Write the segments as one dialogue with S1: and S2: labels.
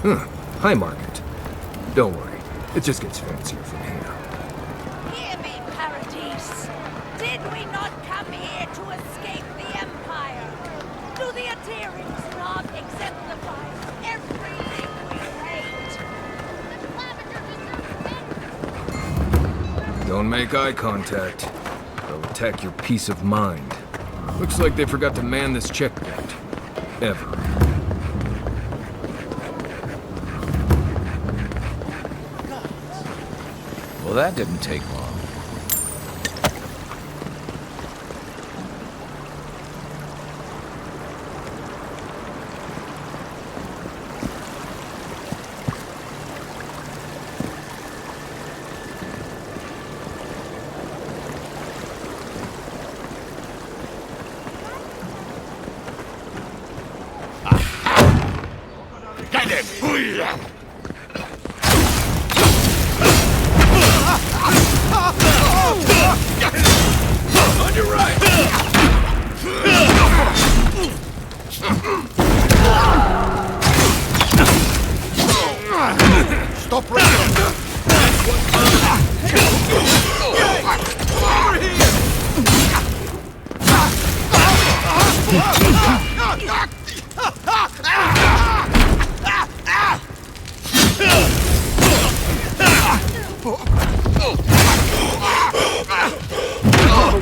S1: High market. Don't worry, it just gets fancier from here.
S2: Hear me, Paradise. Did we not come here to escape the Empire? Do the Aterians not exemplify everything we hate?
S1: Don't make eye contact. They'll attack your peace of mind. Looks like they forgot to man this checkpoint. Ever.
S3: Well, that didn't take long.
S1: On your right!
S4: Stop right there! Over here!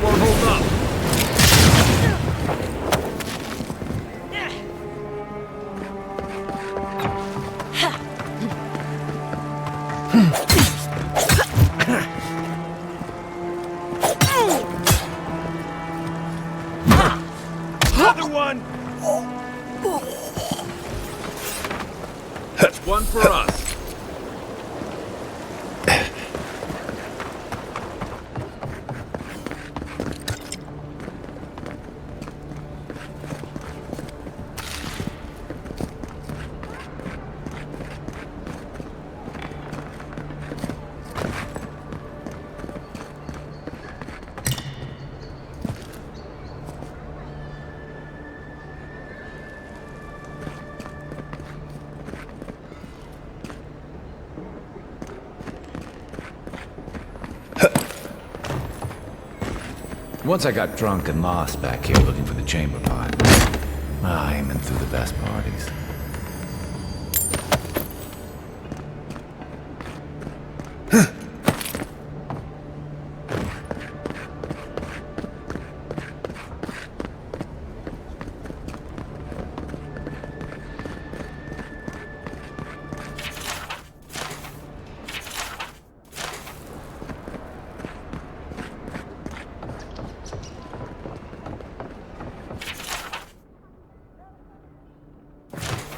S1: Won't hold up.
S4: Another one!
S1: That's one for us.
S3: Once I got drunk and lost back here looking for the chamber pot. Aiming through the best parties.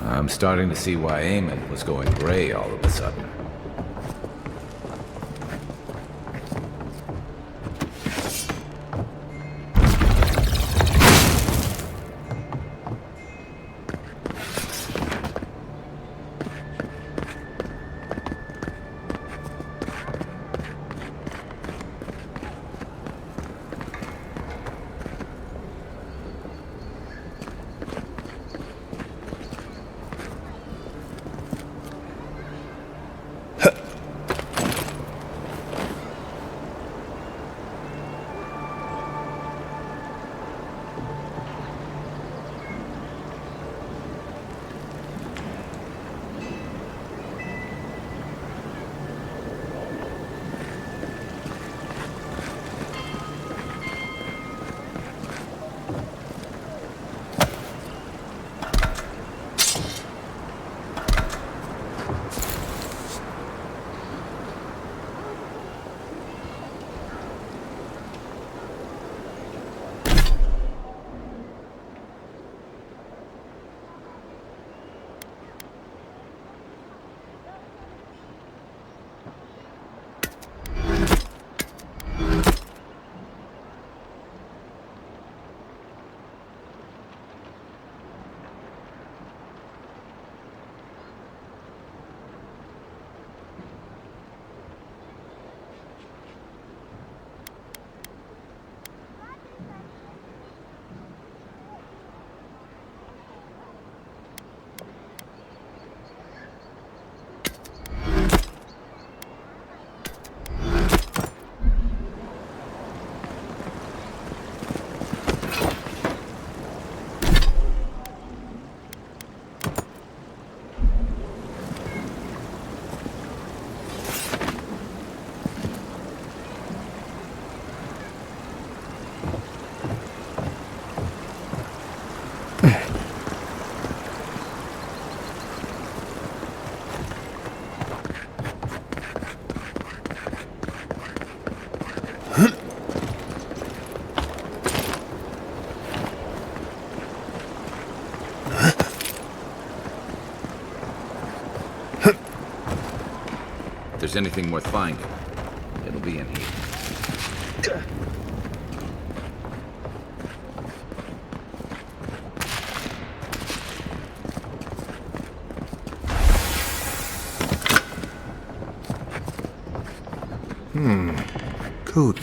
S3: I'm starting to see why Eamon was going gray all of a sudden. If there's anything worth finding, it'll be in here.
S1: Cozy.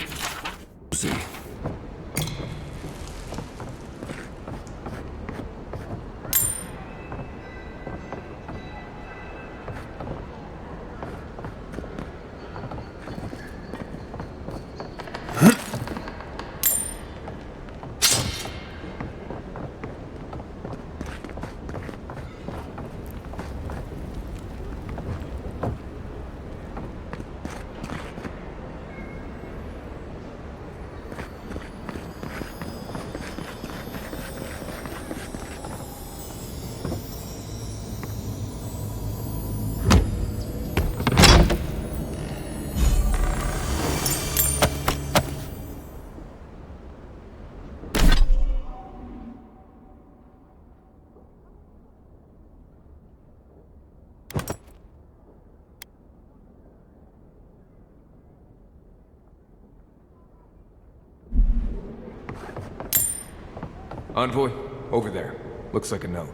S1: Envoy, over there. Looks like a note.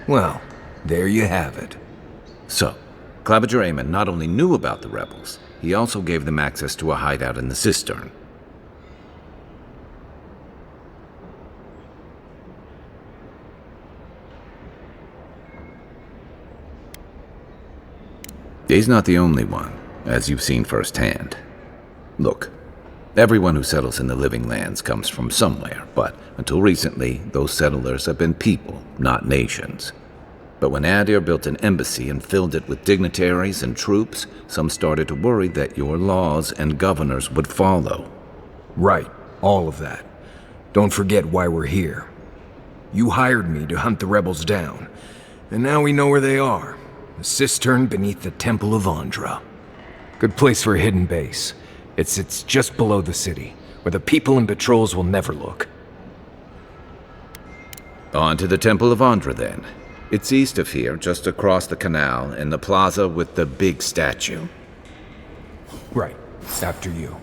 S1: Well, there you have it.
S3: So, Claviger Amon not only knew about the rebels, he also gave them access to a hideout in the cistern. He's not the only one, as you've seen firsthand. Look, everyone who settles in the Living Lands comes from somewhere, but until recently, those settlers have been people, not nations. But when Adir built an embassy and filled it with dignitaries and troops, some started to worry that your laws and governors would follow.
S1: Right, all of that. Don't forget why we're here. You hired me to hunt the rebels down, and now we know where they are. The cistern beneath the Temple of Andra. Good place for a hidden base. It sits just below the city, where the people and patrols will never look.
S3: On to the Temple of Andra, then. It's east of here, just across the canal, in the plaza with the big statue.
S1: Right, after you.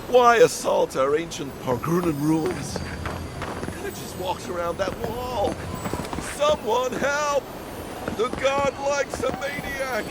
S4: Why assault our ancient Pargrunan ruins? I just walked around that wall. Someone help! The god likes a maniac!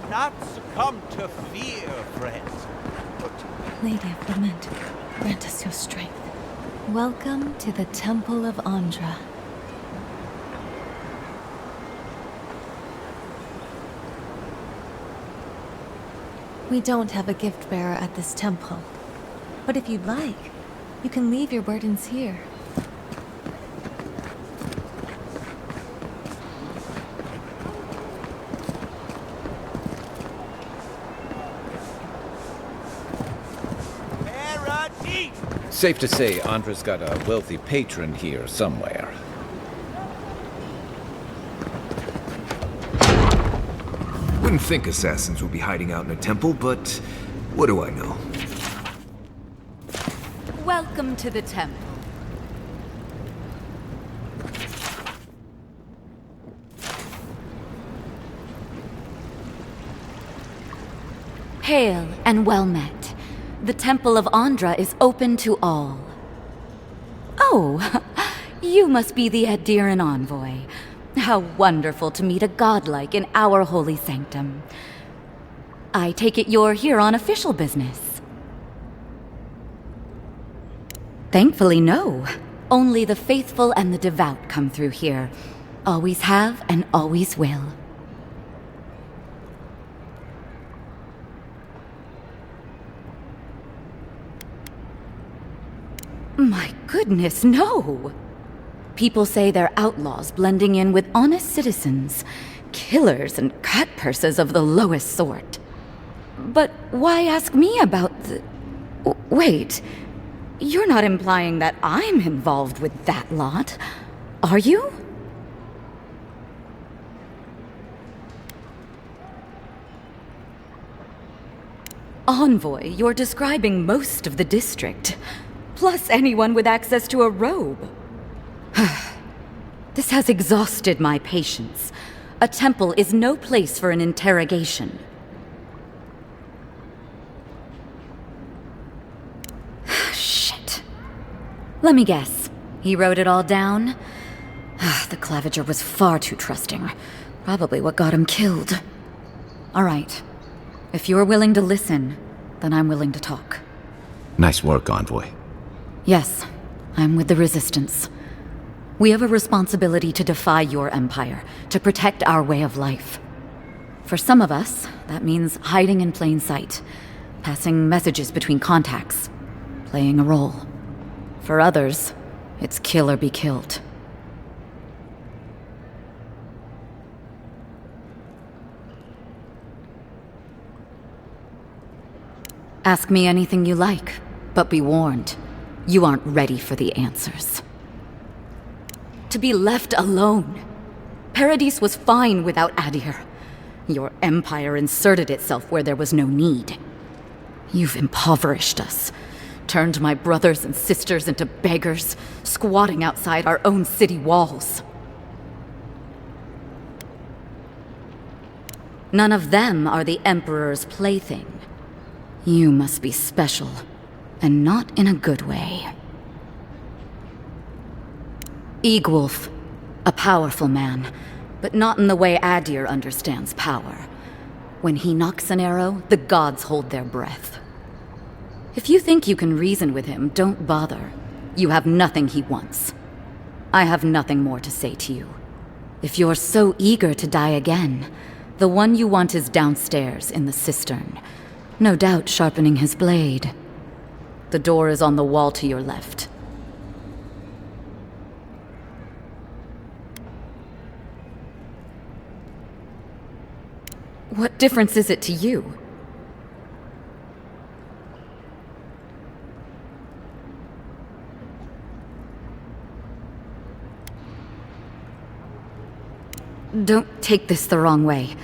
S5: Not succumb to fear, friends.
S6: Lady of Lament, grant us your strength. Welcome to the Temple of Andra. We don't have a gift bearer at this temple. But if you'd like, you can leave your burdens here.
S5: Paradis!
S3: Safe to say, Andra's got a wealthy patron here somewhere.
S1: Wouldn't think assassins would be hiding out in a temple, but what do I know?
S7: Welcome to the temple. Hail and well met. The Temple of Andra is open to all. Oh, you must be the Adiran envoy. How wonderful to meet a godlike in our holy sanctum. I take it you're here on official business. Thankfully, no. Only the faithful and the devout come through here. Always have and always will. My goodness, no! People say they're outlaws blending in with honest citizens, killers and cut purses of the lowest sort. But why ask me about the... Wait, you're not implying that I'm involved with that lot, are you? Envoy, you're describing most of the district, plus anyone with access to a robe. This has exhausted my patience. A temple is no place for an interrogation. Shit. Let me guess. He wrote it all down? The Claviger was far too trusting. Probably what got him killed. All right. If you're willing to listen, then I'm willing to talk.
S3: Nice work, Envoy.
S7: Yes, I'm with the Resistance. We have a responsibility to defy your empire, to protect our way of life. For some of us, that means hiding in plain sight, passing messages between contacts, playing a role. For others, it's kill or be killed. Ask me anything you like, but be warned, you aren't ready for the answers. To be left alone. Paradis was fine without Adir. Your empire inserted itself where there was no need. You've impoverished us, turned my brothers and sisters into beggars, squatting outside our own city walls. None of them are the Emperor's plaything. You must be special, and not in a good way. Eagwolf, a powerful man, but not in the way Adir understands power. When he knocks an arrow, the gods hold their breath. If you think you can reason with him, don't bother. You have nothing he wants. I have nothing more to say to you. If you're so eager to die again, the one you want is downstairs in the cistern, no doubt sharpening his blade. The door is on the wall to your left. What difference is it to you? Don't take this the wrong way,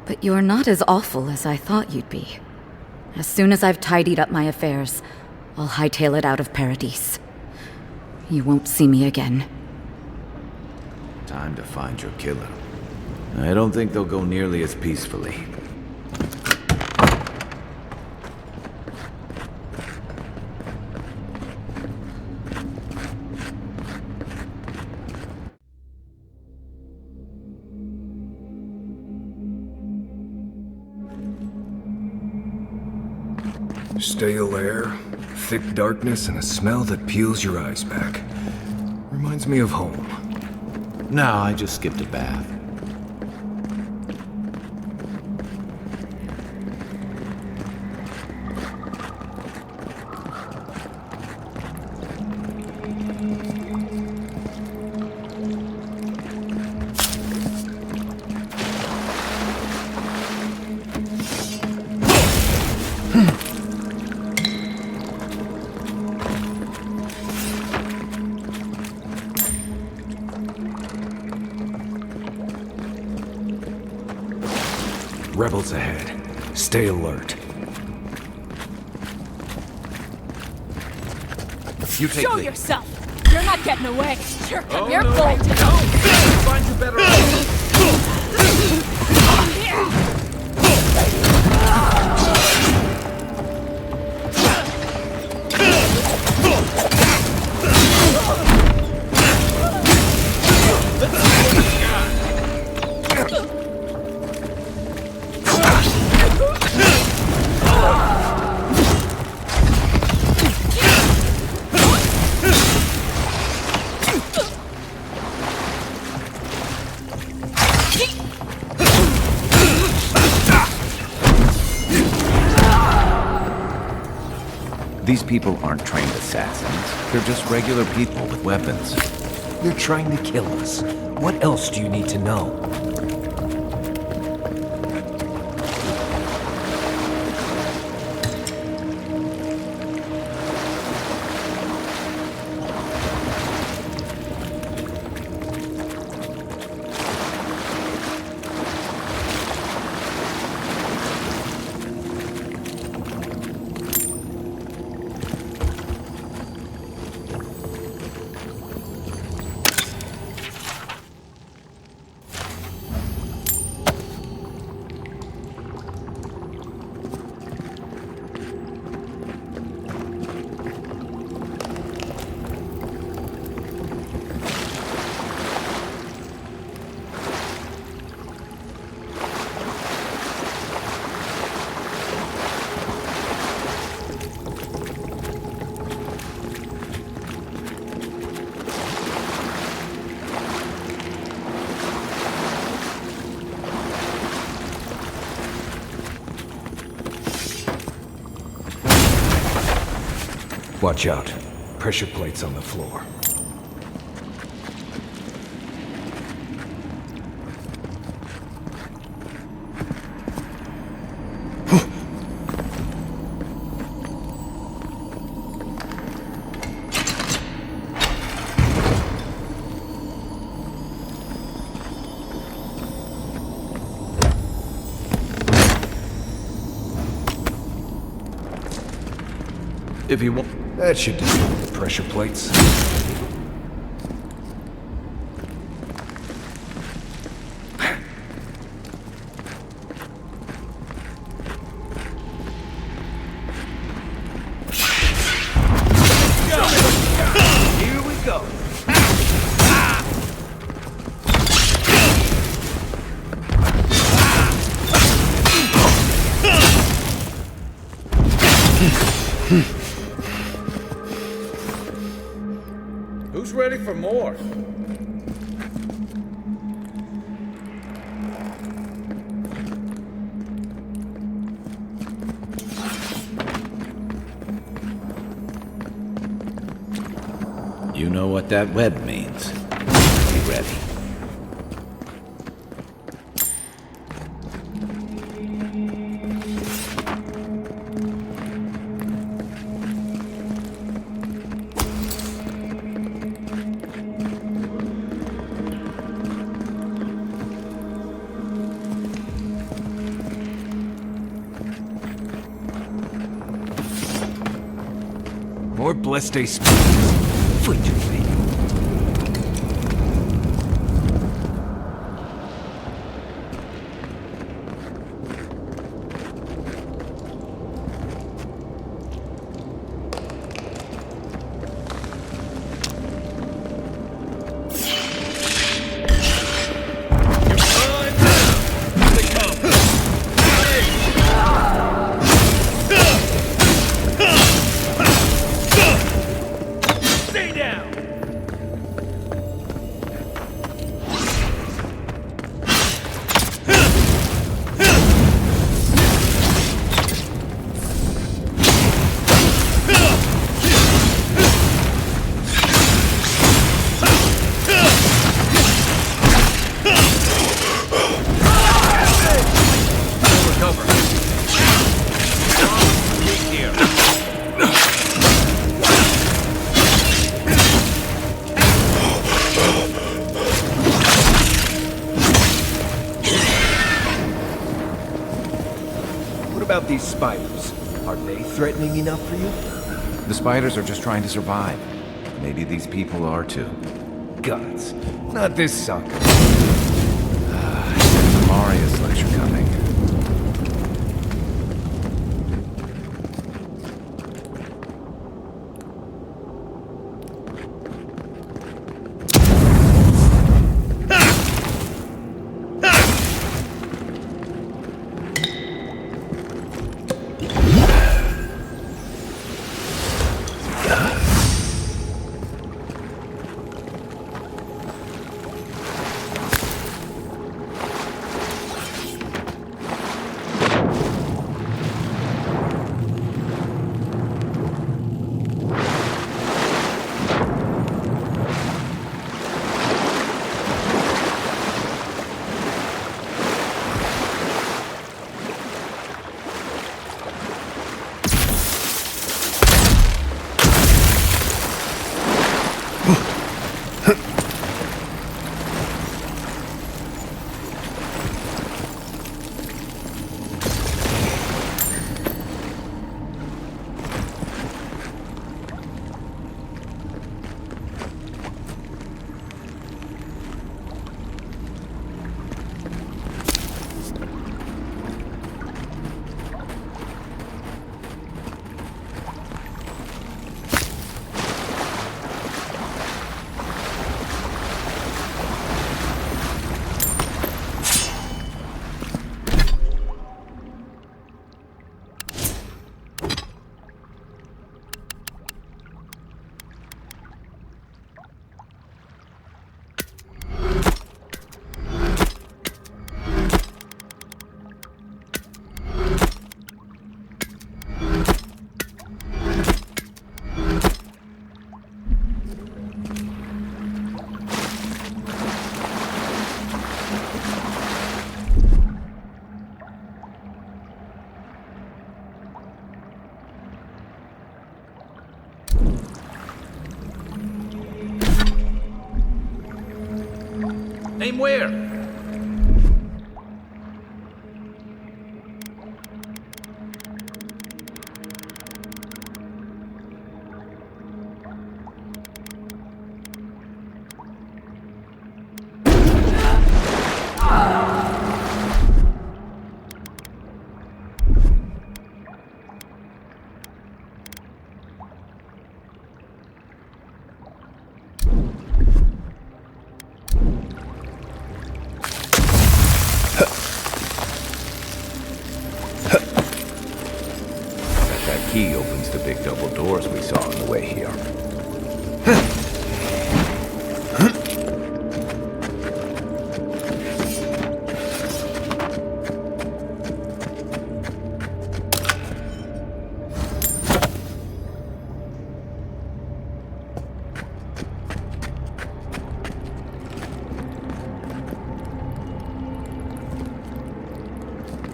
S7: but you're not as awful as I thought you'd be. As soon as I've tidied up my affairs, I'll hightail it out of Paradis. You won't see me again.
S3: Time to find your killer. I don't think they'll go nearly as peacefully.
S1: Stale air, thick darkness, and a smell that peels your eyes back. Reminds me of home.
S3: No, I just skipped a bath.
S1: Rebels ahead. Stay alert. You take
S2: Show
S1: lead.
S2: yourself! You're not getting away! Sure, come here, bold!
S1: Find you better.
S3: These people aren't trained assassins. They're just regular people with weapons.
S1: You're trying to kill us. What else do you need to know? Watch out. Pressure plates on the floor.
S3: If you want...
S1: That should do the pressure plates.
S5: Here we go. Who's ready for more?
S3: You know what that web means. Be ready.
S1: More blessed day speakers. Free to me.
S5: Stay down!
S1: these spiders? Are they threatening enough for you?
S3: The spiders are just trying to survive. Maybe these people are too.
S1: Guts. Not this sucker.
S3: Marius lecture coming. Name where? That key opens the big double doors we saw on the way here.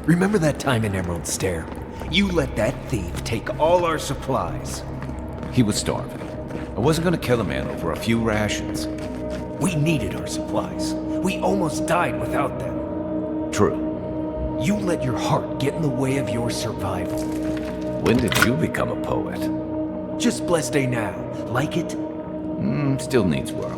S1: Remember that time in Emerald Stair? You let that thief take all our supplies.
S3: He was starving. I wasn't gonna kill a man over a few rations.
S1: We needed our supplies. We almost died without them.
S3: True.
S1: You let your heart get in the way of your survival.
S3: When did you become a poet?
S1: Just blessed day now. Like it?
S3: Still needs work.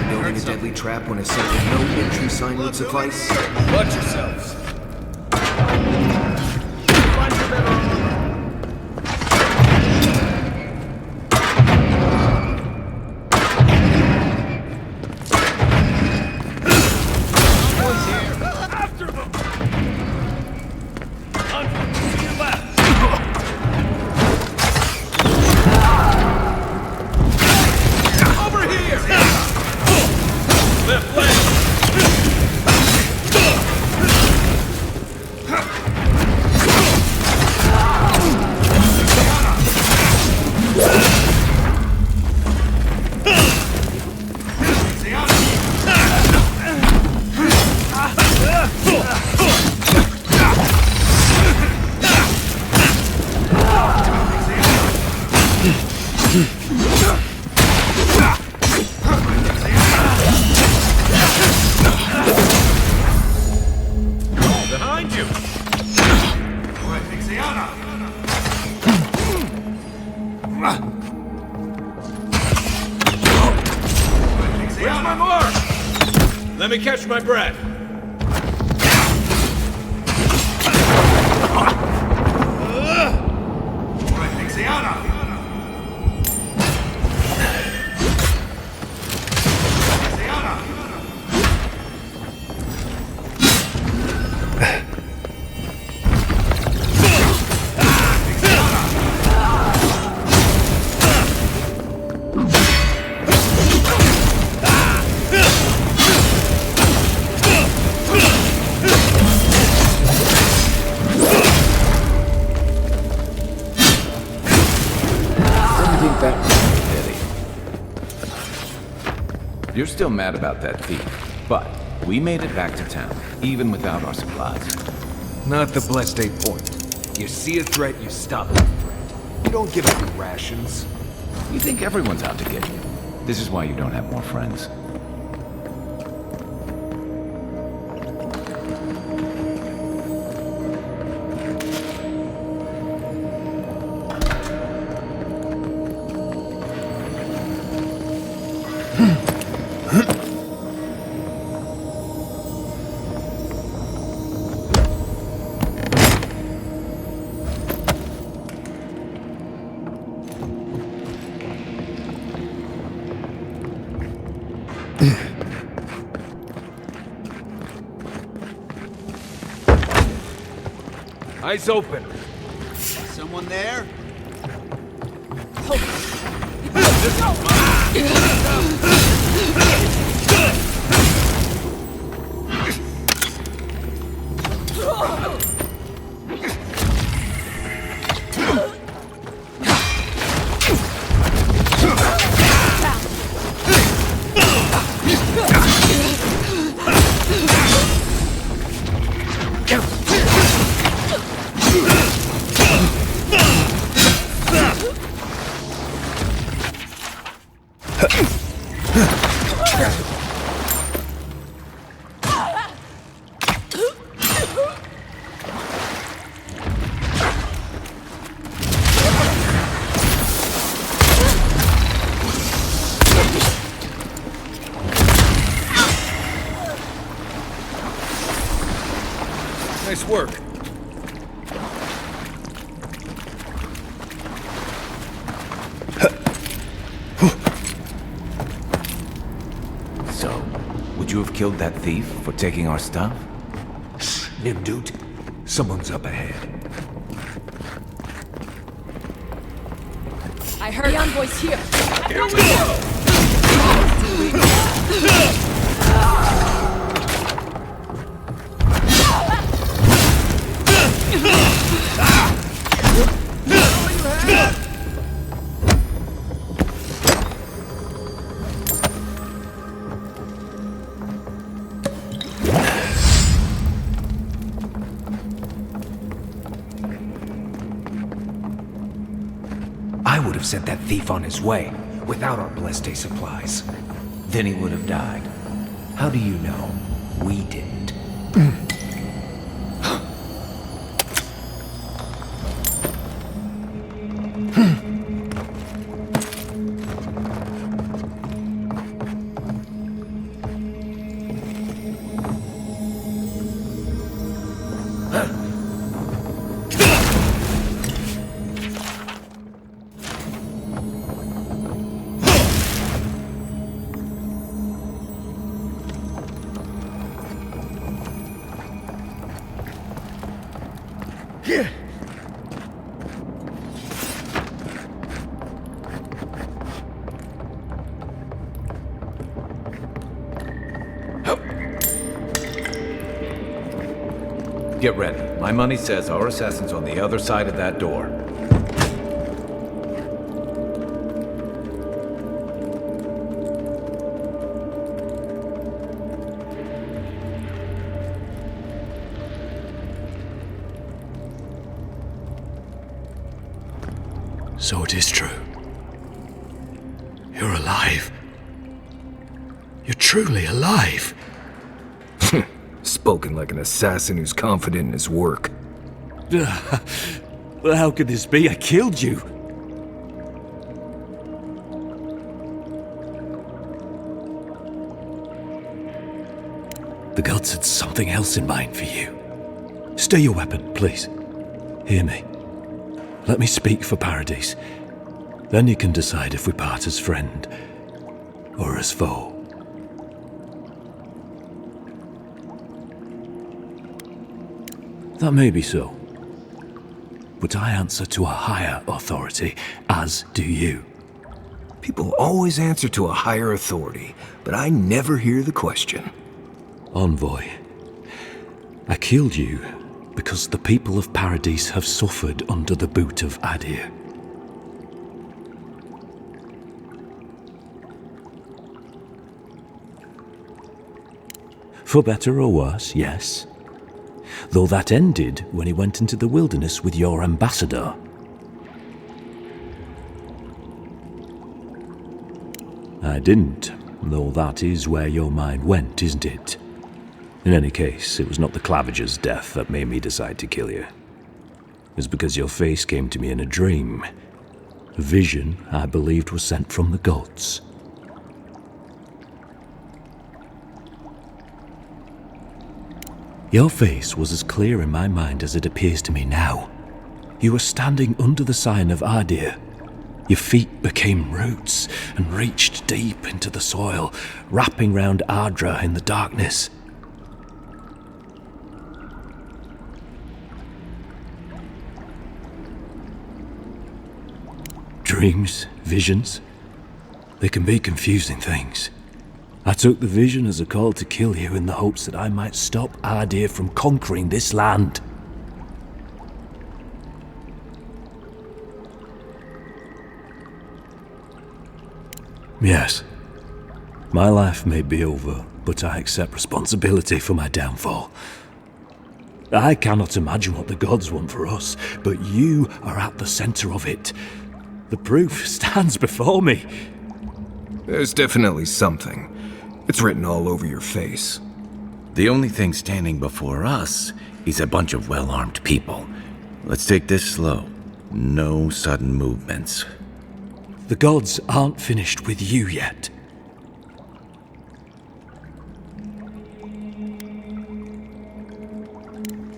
S1: building a deadly trap when a simple no entry sign would suffice?
S5: Watch yourselves.
S8: Behind you! Where's my mark? Let me catch my breath.
S3: You're still mad about that thief, but we made it back to town, even without our supplies.
S1: Not the blessed 8 point. You see a threat, you stop that threat. You don't give up rations.
S3: You think everyone's out to get you. This is why you don't have more friends.
S1: Eyes open.
S5: Someone there?
S1: Nice work.
S3: So, would you have killed that thief for taking our stuff?
S1: Nimdut, someone's up ahead.
S2: I heard the envoy's here.
S1: Here we go! I would have sent that thief on his way, without our blessed supplies. Then he would have died. How do you know? We didn't.
S3: Get ready. My money says our assassin's on the other side of that door.
S9: So it is true. You're alive. You're truly alive.
S1: Spoken like an assassin who's confident in his work.
S9: Well, how could this be? I killed you. The gods had something else in mind for you. Stay your weapon, please. Hear me. Let me speak for Paradise. Then you can decide if we part as friend or as foe. That may be so. But I answer to a higher authority, as do you.
S1: People always answer to a higher authority, but I never hear the question.
S9: Envoy, I killed you because the people of Paradise have suffered under the boot of Adir. For better or worse, yes. Though that ended when he went into the wilderness with your ambassador. I didn't, though that is where your mind went, isn't it? In any case, it was not the Clavager's death that made me decide to kill you. It was because your face came to me in a dream. A vision I believed was sent from the gods. Your face was as clear in my mind as it appears to me now. You were standing under the sign of Adir. Your feet became roots and reached deep into the soil, wrapping round Ardra in the darkness. Dreams, visions, they can be confusing things. I took the vision as a call to kill you in the hopes that I might stop Adir from conquering this land. Yes, my life may be over, but I accept responsibility for my downfall. I cannot imagine what the gods want for us, but you are at the center of it. The proof stands before me.
S1: There's definitely something. It's written all over your face.
S3: The only thing standing before us is a bunch of well-armed people. Let's take this slow. No sudden movements.
S9: The gods aren't finished with you yet.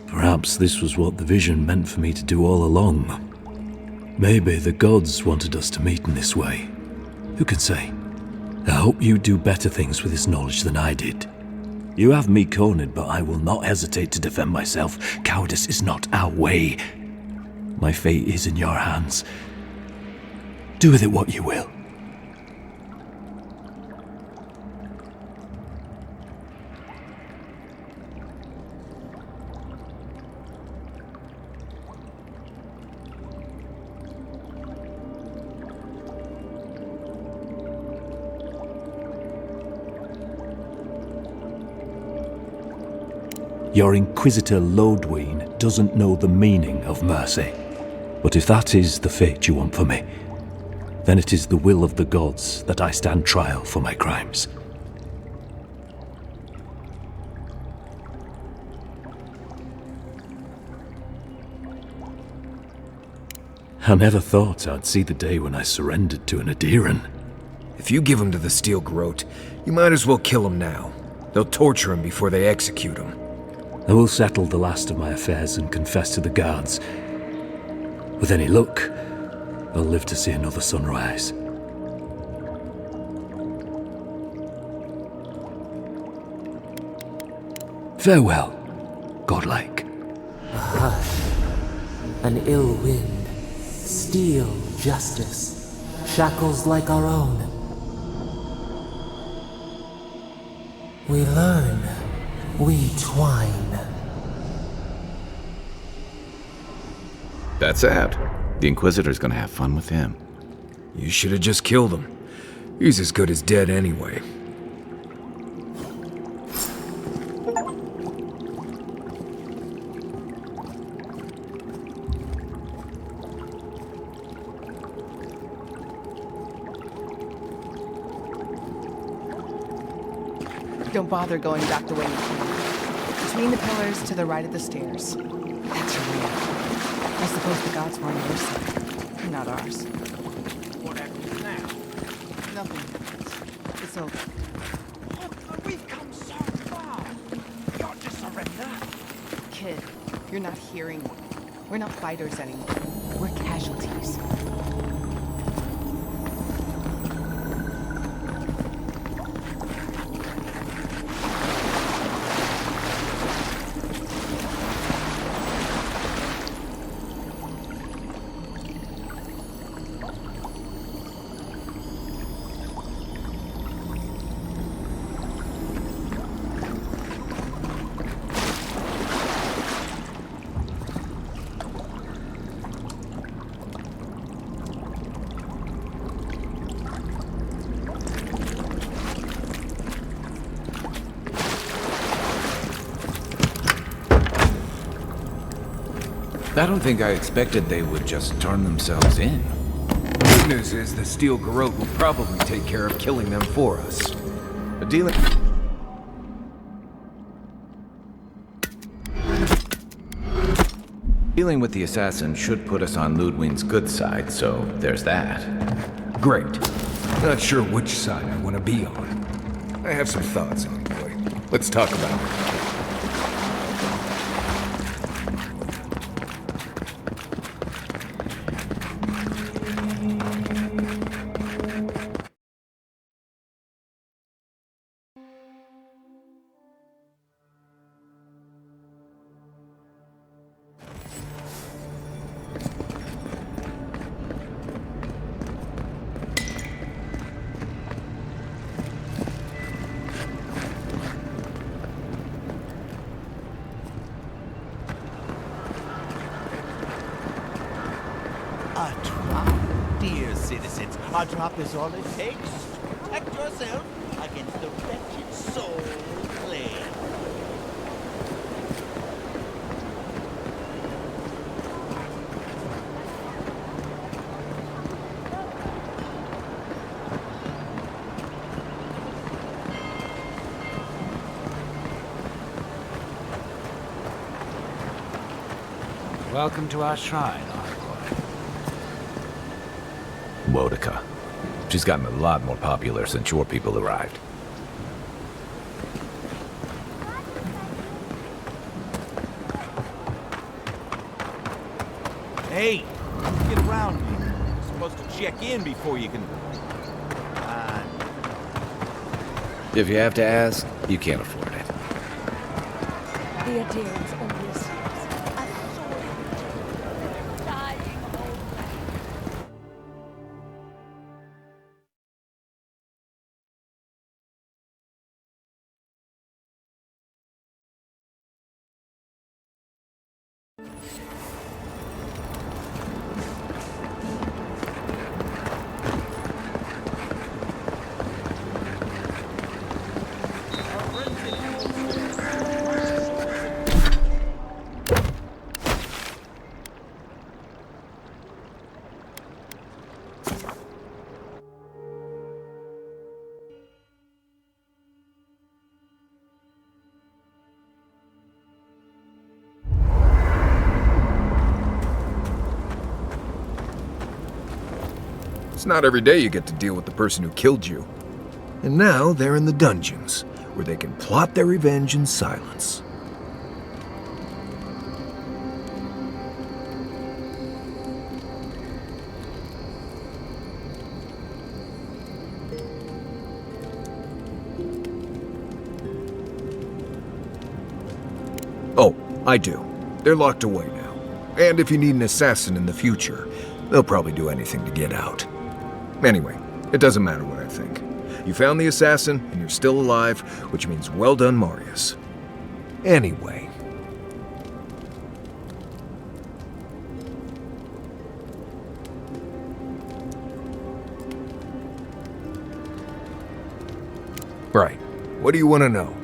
S9: Perhaps this was what the vision meant for me to do all along. Maybe the gods wanted us to meet in this way. Who can say? I hope you do better things with this knowledge than I did. You have me cornered, but I will not hesitate to defend myself. Cowardice is not our way. My fate is in your hands. Do with it what you will. Your Inquisitor Lodween doesn't know the meaning of mercy. But if that is the fate you want for me, then it is the will of the gods that I stand trial for my crimes. I never thought I'd see the day when I surrendered to an Adiran.
S1: If you give him to the Steel Garrote, you might as well kill him now. They'll torture him before they execute him.
S9: I will settle the last of my affairs and confess to the guards. With any luck, I'll live to see another sunrise. Farewell, godlike.
S10: An ill wind, steel justice, shackles like our own. We learn, we twine.
S3: That's sad. The Inquisitor's gonna have fun with him.
S1: You should have just killed him. He's as good as dead anyway.
S11: Don't bother going back the way you came. Between the pillars to the right of the stairs. That's your way out. I suppose the gods were on your side, not ours.
S5: What happens now?
S11: Nothing. It's over.
S5: But we've come so far. You ought to surrender.
S11: Kid, you're not hearing me. We're not fighters anymore. We're casualties.
S3: I don't think I expected they would just turn themselves in.
S1: The good news is the Steel Garrote will probably take care of killing them for us.
S3: But dealing with the assassin should put us on Ludwig's good side, so there's that.
S1: Great. Not sure which side I want to be on. I have some thoughts, Envoy. Let's talk about it.
S5: A drop, dear citizens. A drop is all it takes to protect yourself against the wretched soul plague. Welcome to our shrine, Envoy.
S3: Wodica. She's gotten a lot more popular since your people arrived.
S5: Hey, get around me. You're supposed to check in before you can...
S3: If you have to ask, you can't afford it.
S2: The Adherents only seems a sordid, dying old man.
S1: It's not every day you get to deal with the person who killed you. And now they're in the dungeons, where they can plot their revenge in silence. Oh, I do. They're locked away now. And if you need an assassin in the future, they'll probably do anything to get out. Anyway, it doesn't matter what I think. You found the assassin, and you're still alive, which means well done, Marius. Anyway. Right. What do you want to know?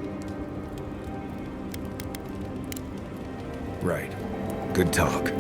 S1: Right. Good talk.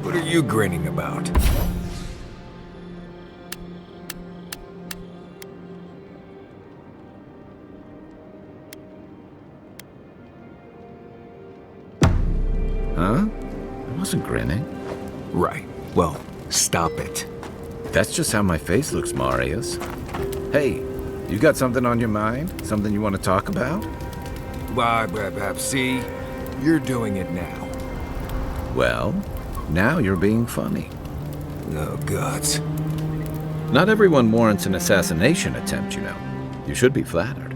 S1: What are you grinning about?
S3: Huh? I wasn't grinning.
S1: Right. Well, stop it.
S3: That's just how my face looks, Marius. Hey, you got something on your mind? Something you want to talk about?
S1: See? You're doing it now.
S3: Well, now you're being funny.
S1: Oh, gods.
S3: Not everyone warrants an assassination attempt, you know. You should be flattered.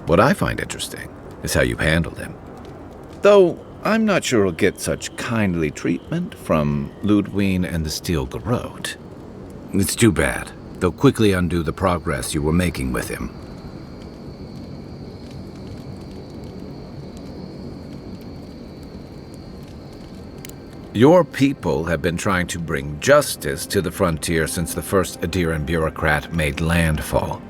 S3: What I find interesting is how you handled him. Though, I'm not sure he'll get such kindly treatment from Ludwig and the Steel Garrote. It's too bad. They'll quickly undo the progress you were making with him. Your people have been trying to bring justice to the frontier since the first Adiran bureaucrat made landfall.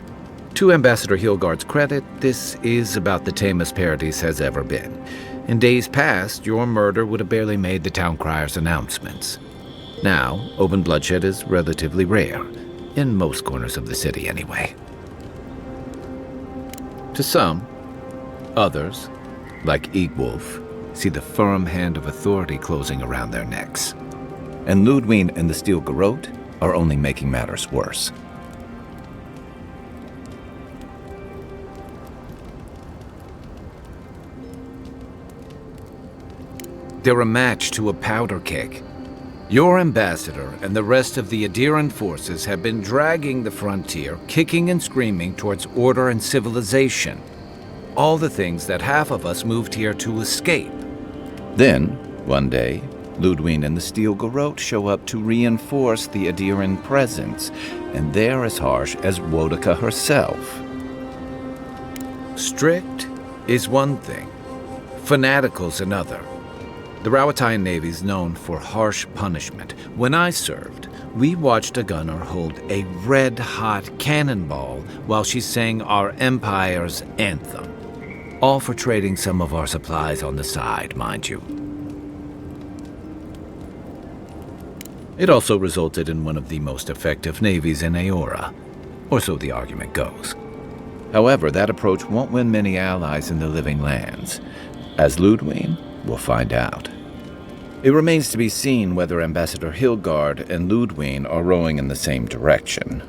S3: To Ambassador Hilgard's credit, this is about the tamest Paradis has ever been. In days past, your murder would have barely made the town crier's announcements. Now, open bloodshed is relatively rare. In most corners of the city, anyway. To some, others, like Egwolf, see the firm hand of authority closing around their necks. And Ludwig and the Steel Garrote are only making matters worse. They're a match to a powder keg. Your ambassador and the rest of the Adiran forces have been dragging the frontier, kicking and screaming towards order and civilization. All the things that half of us moved here to escape. Then, one day, Ludwig and the Steel Garrote show up to reinforce the Adiran presence, and they're as harsh as Wodaka herself. Strict is one thing, fanatical's another. The Rawatayan Navy's known for harsh punishment. When I served, we watched a gunner hold a red-hot cannonball while she sang our empire's anthem. All for trading some of our supplies on the side, mind you. It also resulted in one of the most effective navies in Aora, or so the argument goes. However, that approach won't win many allies in the Living Lands. As Ludwig will find out. It remains to be seen whether Ambassador Hilgard and Ludwig are rowing in the same direction.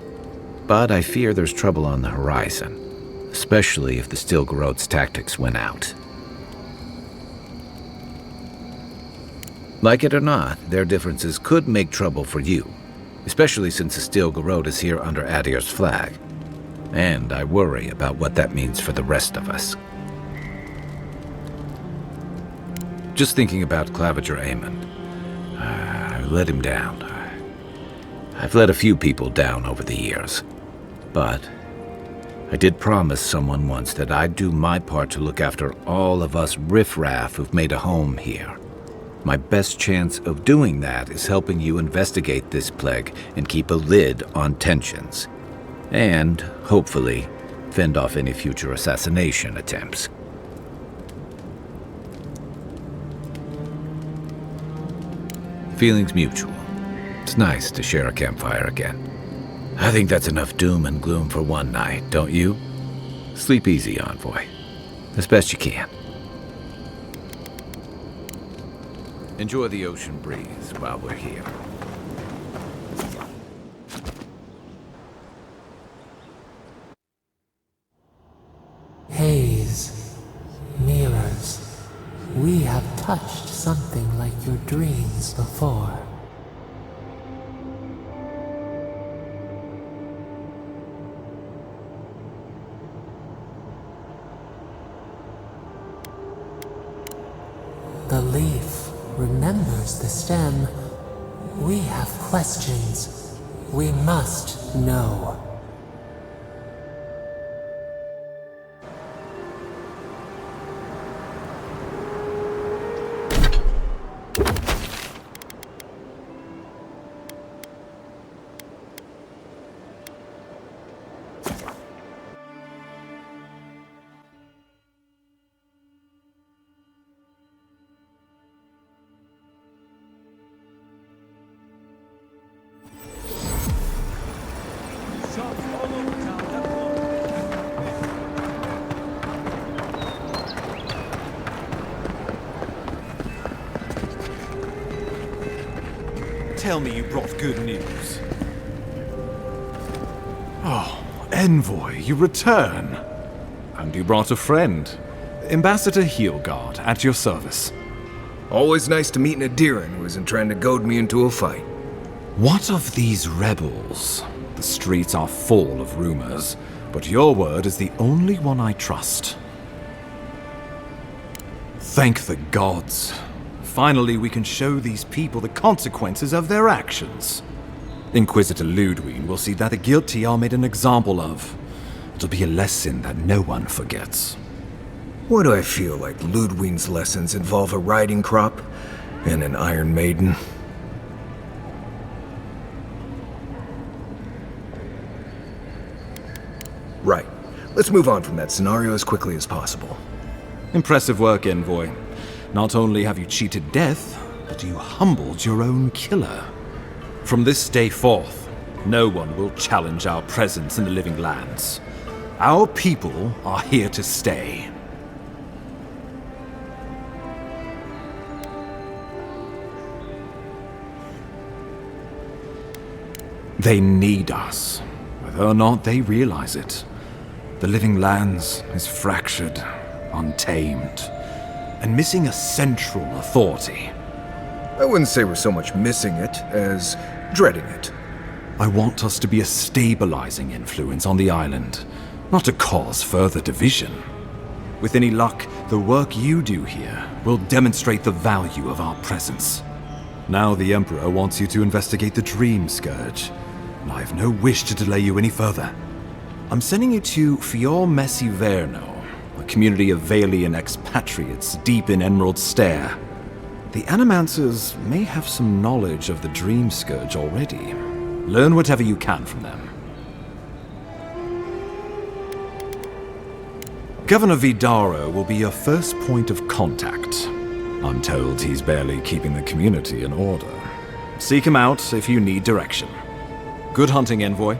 S3: But I fear there's trouble on the horizon, especially if the Steel Garrote's tactics win out. Like it or not, their differences could make trouble for you, especially since the Steel Garrote is here under Adir's flag. And I worry about what that means for the rest of us. Just thinking about Claviger Amon. I let him down. I've let a few people down over the years. But I did promise someone once that I'd do my part to look after all of us riffraff who've made a home here. My best chance of doing that is helping you investigate this plague and keep a lid on tensions. And, hopefully, fend off any future assassination attempts. Feelings mutual. It's nice to share a campfire again. I think that's enough doom and gloom for one night, don't you? Sleep easy, Envoy. As best you can. Enjoy the ocean breeze while we're here.
S10: Haze, mirrors, we have touched something like your dreams before. The leaf remembers the stem. We have questions. We must know.
S8: Tell me you brought good news. Oh, Envoy, you return. And you brought a friend. Ambassador Heelguard, at your service.
S1: Always nice to meet an Adiran who isn't trying to goad me into a fight.
S8: What of these rebels? The streets are full of rumors, but your word is the only one I trust. Thank the gods. Finally, we can show these people the consequences of their actions. Inquisitor Ludwig will see that the guilty are made an example of. It'll be a lesson that no one forgets.
S1: Why do I feel like Ludwig's lessons involve a riding crop and an Iron Maiden? Right. Let's move on from that scenario as quickly as possible.
S8: Impressive work, Envoy. Not only have you cheated death, but you humbled your own killer. From this day forth, no one will challenge our presence in the living lands. Our people are here to stay. They need us, whether or not they realize it. The living lands is fractured, untamed, and missing a central authority.
S1: I wouldn't say we're so much missing it as dreading it.
S8: I want us to be a stabilizing influence on the island, not to cause further division. With any luck, the work you do here will demonstrate the value of our presence. Now the Emperor wants you to investigate the Dream Scourge, and I have no wish to delay you any further. I'm sending you to Fior Messi Verno, a community of Valian expatriates deep in Emerald Stair. The Animancers may have some knowledge of the Dream Scourge already. Learn whatever you can from them. Governor Vidaro will be your first point of contact. I'm told he's barely keeping the community in order. Seek him out if you need direction. Good hunting, Envoy.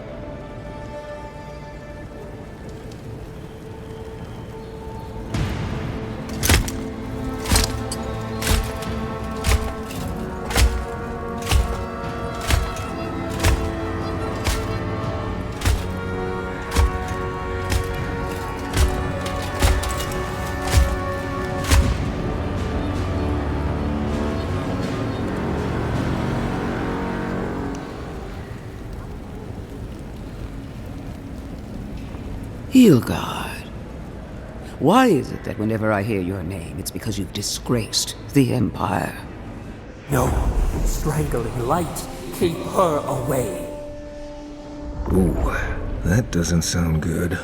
S12: Hilgard. Why is it that whenever I hear your name, it's because you've disgraced the Empire?
S10: No, strangling light. Keep her away.
S1: Ooh, that doesn't sound good.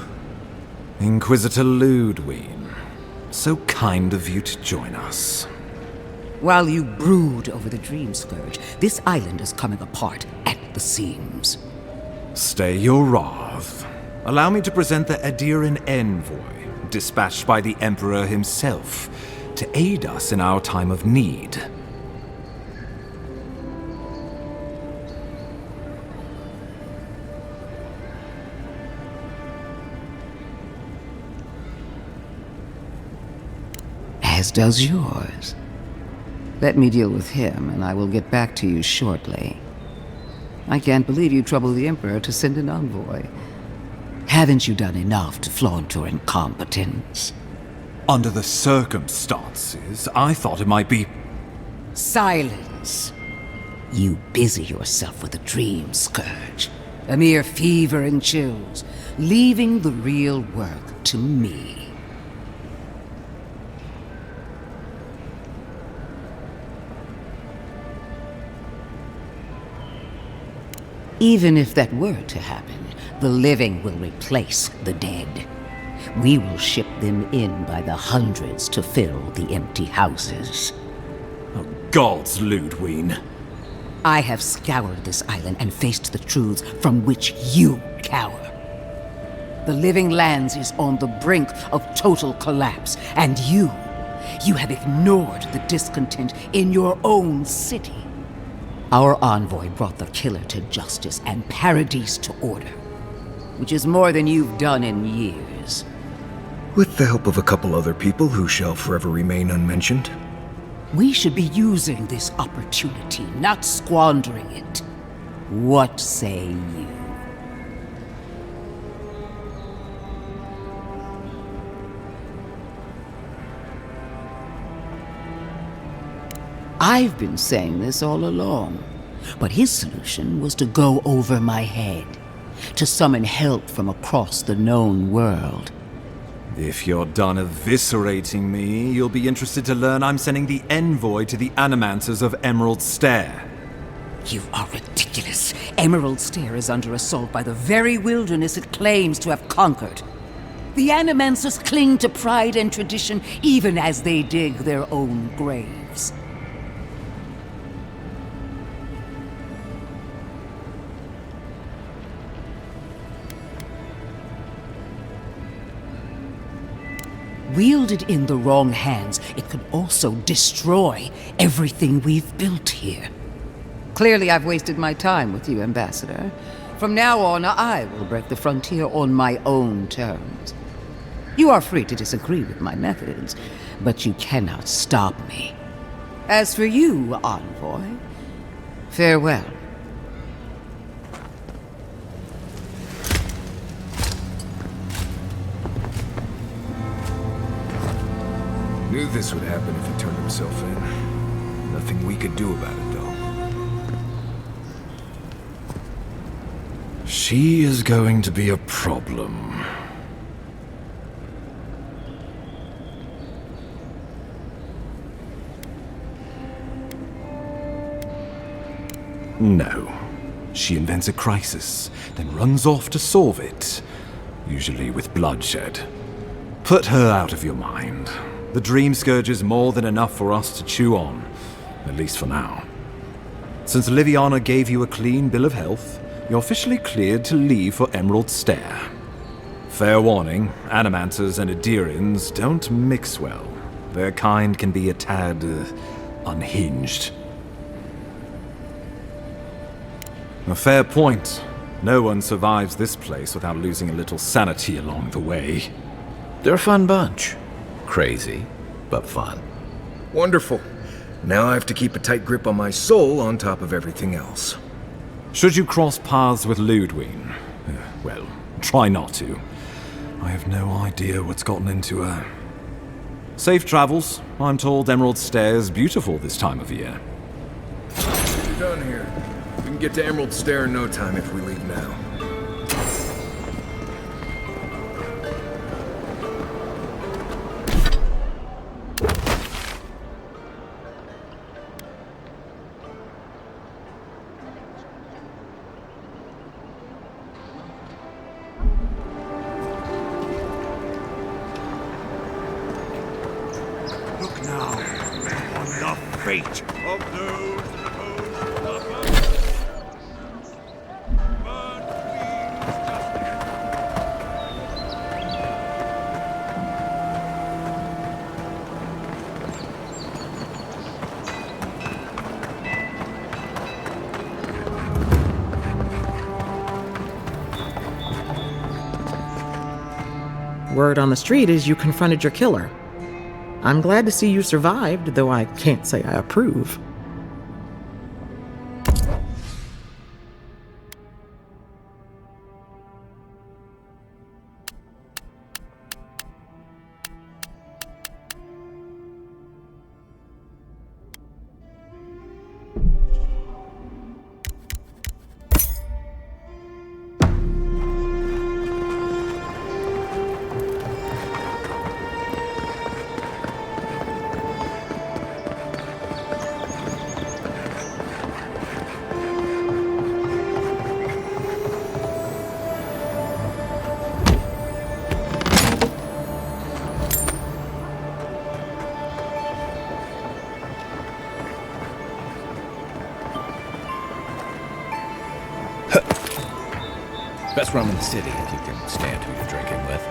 S8: Inquisitor Ludwig, so kind of you to join us.
S12: While you brood over the Dream Scourge, this island is coming apart at the seams.
S8: Stay your wrath. Allow me to present the Adiran envoy, dispatched by the Emperor himself, to aid us in our time of need.
S12: As does yours. Let me deal with him, and I will get back to you shortly. I can't believe you troubled the Emperor to send an envoy. Haven't you done enough to flaunt your incompetence?
S8: Under the circumstances, I thought it might be...
S12: Silence! You busy yourself with the Dream Scourge, a mere fever and chills, leaving the real work to me. Even if that were to happen, the living will replace the dead. We will ship them in by the hundreds to fill the empty houses.
S8: Oh, gods, Ludwig.
S12: I have scoured this island and faced the truths from which you cower. The Living Lands is on the brink of total collapse, and you have ignored the discontent in your own city. Our envoy brought the killer to justice and Paradise to order, which is more than you've done in years.
S1: With the help of a couple other people who shall forever remain unmentioned.
S12: We should be using this opportunity, not squandering it. What say you? I've been saying this all along, but his solution was to go over my head, to summon help from across the known world.
S8: If you're done eviscerating me, you'll be interested to learn I'm sending the envoy to the Animancers of Emerald Stair.
S12: You are ridiculous. Emerald Stair is under assault by the very wilderness it claims to have conquered. The Animancers cling to pride and tradition even as they dig their own graves. Wielded in the wrong hands, it could also destroy everything we've built here. Clearly, I've wasted my time with you, Ambassador. From now on, I will break the frontier on my own terms. You are free to disagree with my methods, but you cannot stop me. As for you, Envoy, farewell.
S1: Knew this would happen if he turned himself in. Nothing we could do about it, though.
S8: She is going to be a problem. No. She invents a crisis, then runs off to solve it, usually with bloodshed. Put her out of your mind. The Dream Scourge is more than enough for us to chew on, at least for now. Since Liviana gave you a clean bill of health, you're officially cleared to leave for Emerald Stair. Fair warning, Animancers and Adirans don't mix well. Their kind can be a tad unhinged. A fair point. No one survives this place without losing a little sanity along the way.
S3: They're a fun bunch. Crazy, but fun.
S1: Wonderful. Now I have to keep a tight grip on my soul on top of everything else.
S8: Should you cross paths with Ludwig, well, try not to. I have no idea what's gotten into her. Safe travels. I'm told Emerald Stair is beautiful this time of year.
S1: We're done here. We can get to Emerald Stair in no time if we leave now.
S5: fate of those that oppose the burn. Burn means justice.
S13: Word on the street is you confronted your killer. I'm glad to see you survived, though I can't say I approve.
S3: Best rum in the city if you can stand who you're drinking with.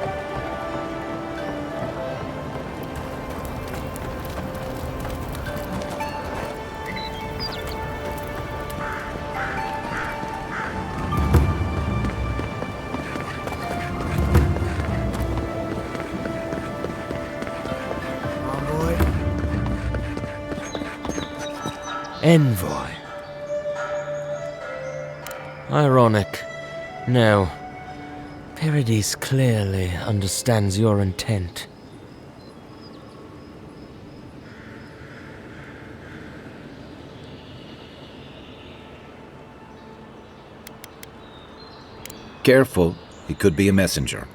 S14: Envoy. Ironic. No. Paradis clearly understands your intent.
S3: Careful, he could be a messenger.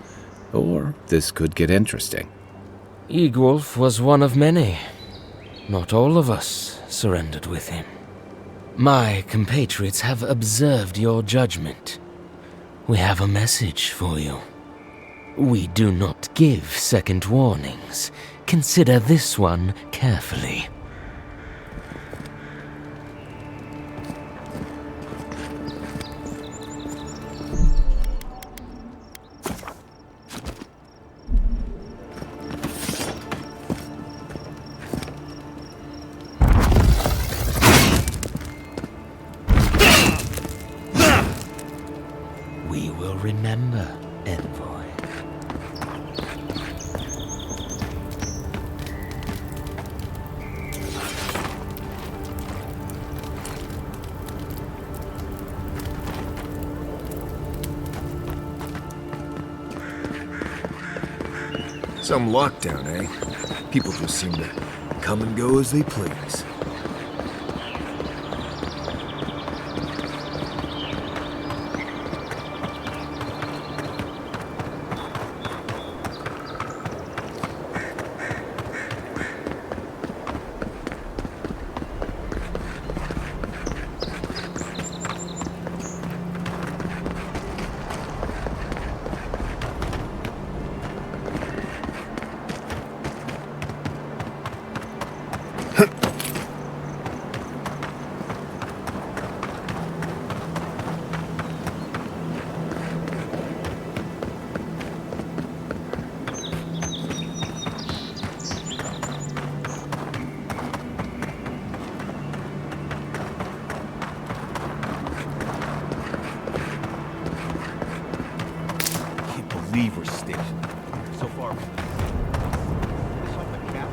S3: Or this could get interesting.
S14: Eagwolf was one of many. Not all of us surrendered with him. My compatriots have observed your judgment. We have a message for you. We do not give second warnings. Consider this one carefully. We will remember, Envoy.
S1: Some lockdown, eh? People just seem to come and go as they please.
S5: Lever station. So far. This on the cap?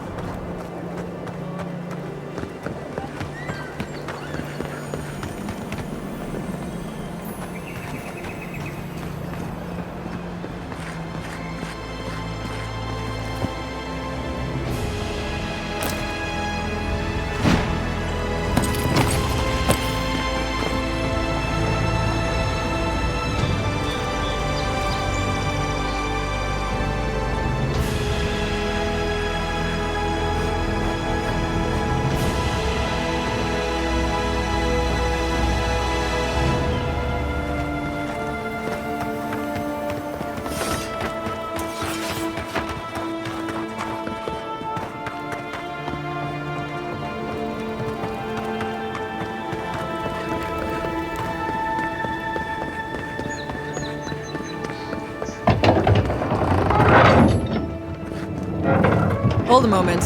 S15: Hold a moment.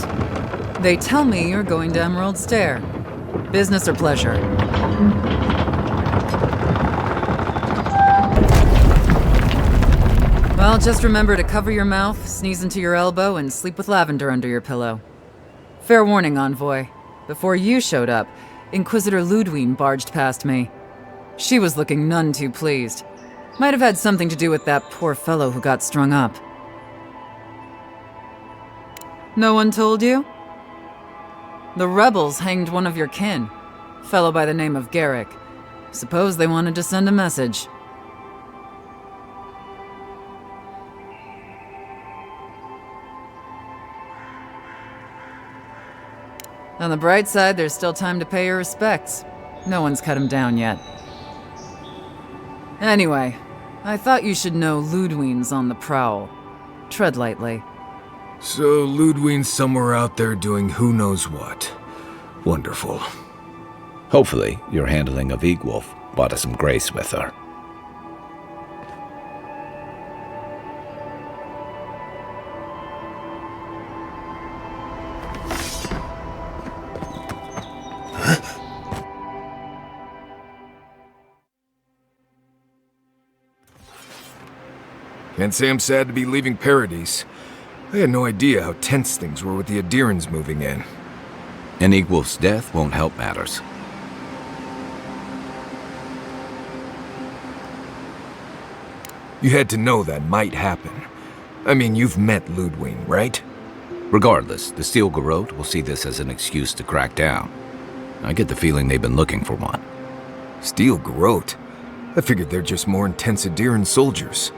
S15: They tell me you're going to Emerald Stair. Business or pleasure? Well, just remember to cover your mouth, sneeze into your elbow, and sleep with lavender under your pillow. Fair warning, Envoy. Before you showed up, Inquisitor Ludwine barged past me. She was looking none too pleased. Might have had something to do with that poor fellow who got strung up. No one told you? The rebels hanged one of your kin, fellow by the name of Garrick. Suppose they wanted to send a message. On the bright side, there's still time to pay your respects. No one's cut him down yet. Anyway, I thought you should know Ludwine's on the prowl. Tread lightly.
S1: So Ludwine's somewhere out there doing who knows what. Wonderful.
S3: Hopefully, your handling of Egwolf brought us some grace with her.
S1: Can't say I'm sad to be leaving Paradise. I had no idea how tense things were with the Adherans moving in.
S3: And Egwolf's death won't help matters.
S1: You had to know that might happen. I mean, you've met Ludwine, right?
S3: Regardless, the Steel Garrote will see this as an excuse to crack down. I get the feeling they've been looking for one.
S1: Steel Garrote? I figured they're just more intense Adheran soldiers.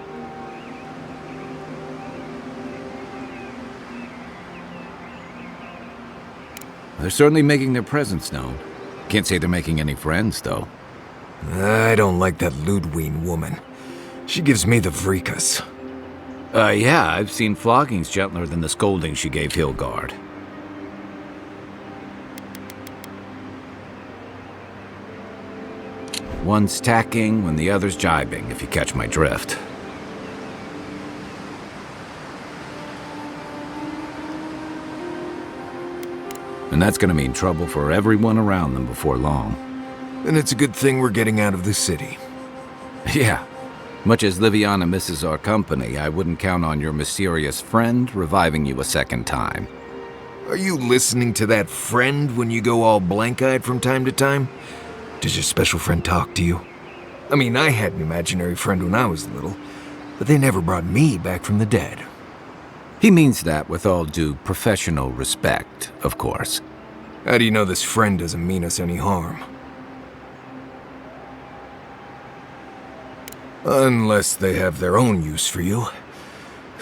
S3: They're certainly making their presence known. Can't say they're making any friends, though.
S1: I don't like that Ludwine woman. She gives me the vrikas.
S3: Yeah, I've seen floggings gentler than the scolding she gave Hilgard. One's tacking when the other's jibing, if you catch my drift. And that's gonna mean trouble for everyone around them before long.
S1: And it's a good thing we're getting out of the city.
S3: Yeah. Much as Liviana misses our company, I wouldn't count on your mysterious friend reviving you a second time.
S1: Are you listening to that friend when you go all blank-eyed from time to time? Does your special friend talk to you? I mean, I had an imaginary friend when I was little, but they never brought me back from the dead.
S3: He means that with all due professional respect, of course.
S1: How do you know this friend doesn't mean us any harm? Unless they have their own use for you.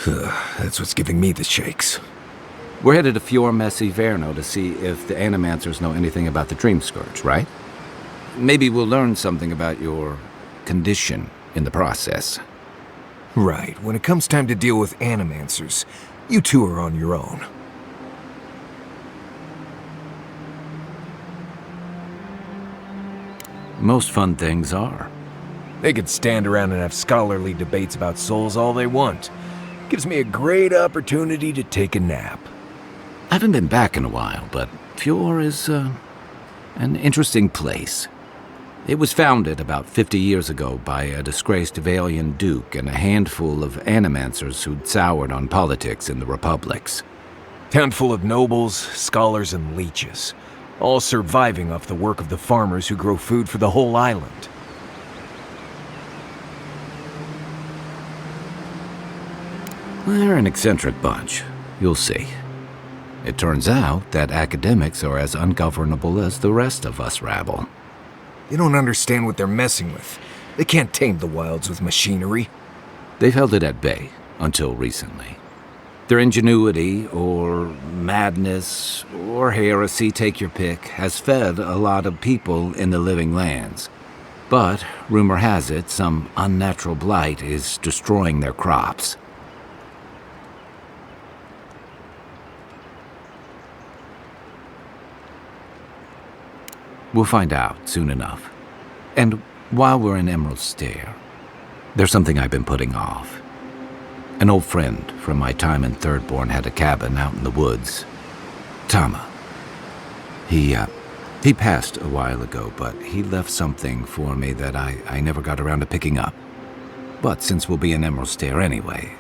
S1: That's what's giving me the shakes.
S3: We're headed to Fior Messi Verno to see if the Animancers know anything about the Dream Scourge, right? Maybe we'll learn something about your condition in the process.
S1: Right. When it comes time to deal with Animancers, you two are on your own.
S3: Most fun things are.
S1: They could stand around and have scholarly debates about souls all they want. Gives me a great opportunity to take a nap.
S3: I haven't been back in a while, but Fior is an interesting place. It was founded about 50 years ago by a disgraced Valian duke and a handful of Animancers who'd soured on politics in the republics.
S1: Town full of nobles, scholars, and leeches, all surviving off the work of the farmers who grow food for the whole island.
S3: They're an eccentric bunch. You'll see. It turns out that academics are as ungovernable as the rest of us rabble.
S1: You don't understand what they're messing with. They can't tame the wilds with machinery.
S3: They've held it at bay until recently. Their ingenuity, or madness, or heresy, take your pick, has fed a lot of people in the living lands. But, rumor has it, some unnatural blight is destroying their crops. We'll find out soon enough. And while we're in Emerald Stair, there's something I've been putting off. An old friend from my time in Thirdborn had a cabin out in the woods. Tama. He passed a while ago, but he left something for me that I never got around to picking up. But since we'll be in Emerald Stair anyway...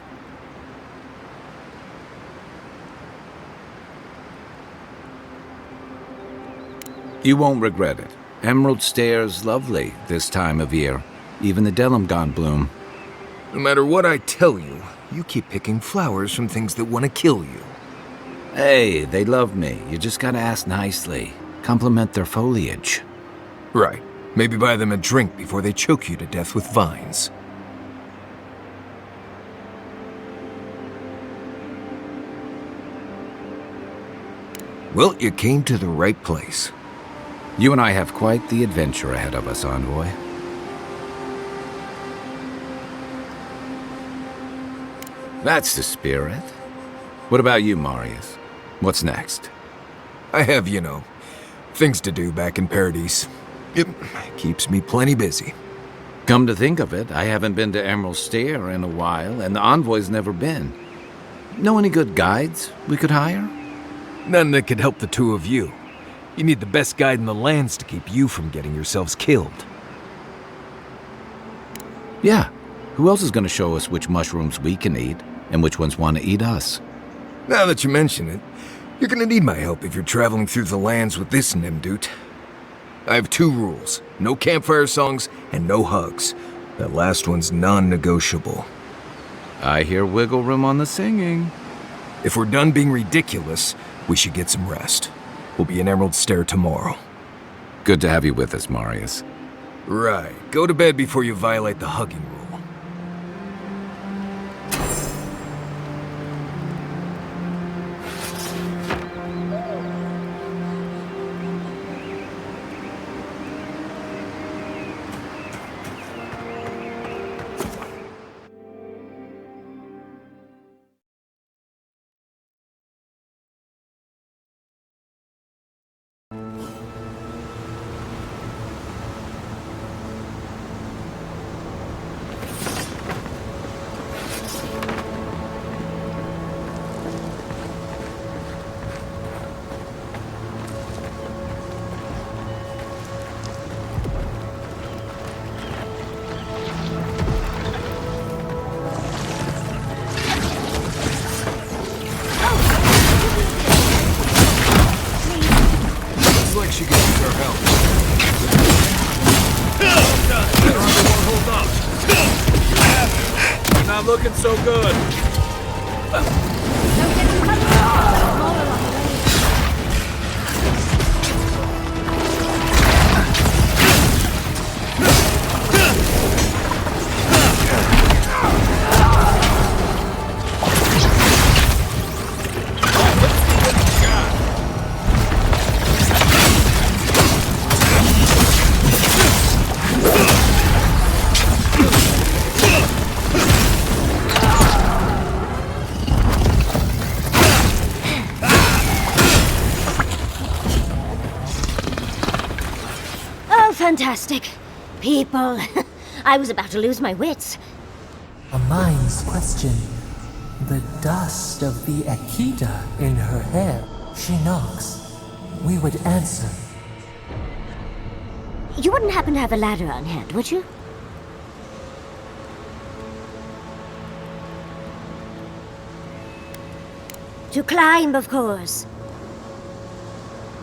S3: You won't regret it. Emerald Stair's lovely this time of year. Even the Delimgon bloom.
S1: No matter what I tell you, you keep picking flowers from things that want to kill you.
S3: Hey, they love me. You just gotta ask nicely. Compliment their foliage.
S1: Right. Maybe buy them a drink before they choke you to death with vines. Well, you came to the right place.
S3: You and I have quite the adventure ahead of us, Envoy. That's the spirit. What about you, Marius? What's next?
S1: I have, things to do back in Paradise. It keeps me plenty busy.
S3: Come to think of it, I haven't been to Emerald Stair in a while, and the Envoy's never been. Know any good guides we could hire?
S1: None that could help the two of you. You need the best guide in the lands to keep you from getting yourselves killed.
S3: Yeah. Who else is going to show us which mushrooms we can eat, and which ones want to eat us?
S1: Now that you mention it, you're going to need my help if you're traveling through the lands with this Nimdut. I have 2 rules. No campfire songs and no hugs. That last one's non-negotiable.
S3: I hear wiggle room on the singing.
S1: If we're done being ridiculous, we should get some rest. We'll be in Emerald Stair tomorrow.
S3: Good to have you with us, Marius.
S1: Right. Go to bed before you violate the hugging rule. She could use our help. Everyone hold up. You're not looking so good.
S16: Fantastic. People. I was about to lose my wits.
S10: A mind's question. The dust of the Akita in her hair. She knocks. We would answer.
S16: You wouldn't happen to have a ladder on hand, would you? To climb, of course.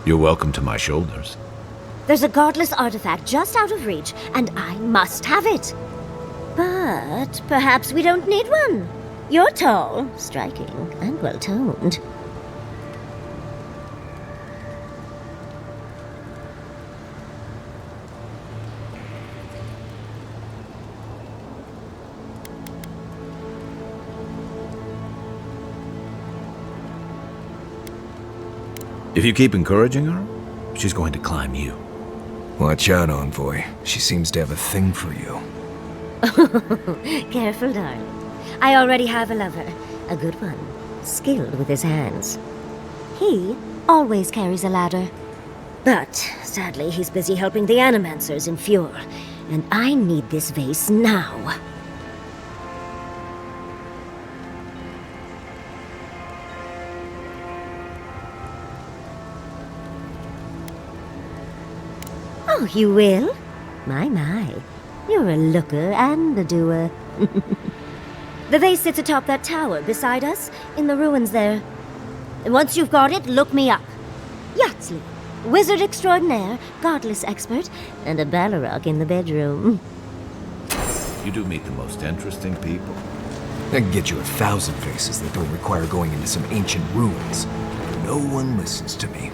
S3: You're welcome to my shoulders.
S16: There's a godless artifact just out of reach, and I must have it. But perhaps we don't need one. You're tall, striking, and well-toned.
S3: If you keep encouraging her, she's going to climb you.
S1: Watch out, Envoy. She seems to have a thing for you.
S16: Careful, darling. I already have a lover. A good one. Skilled with his hands. He always carries a ladder. But, sadly, he's busy helping the Animancers in Fjord. And I need this vase now. Oh, you will? My. You're a looker and a doer. The vase sits atop that tower beside us, in the ruins there. Once you've got it, look me up. Yatsley, wizard extraordinaire, godless expert, and a Balrog in the bedroom.
S3: You do meet the most interesting people.
S1: I can get you 1,000 faces that don't require going into some ancient ruins. No one listens to me.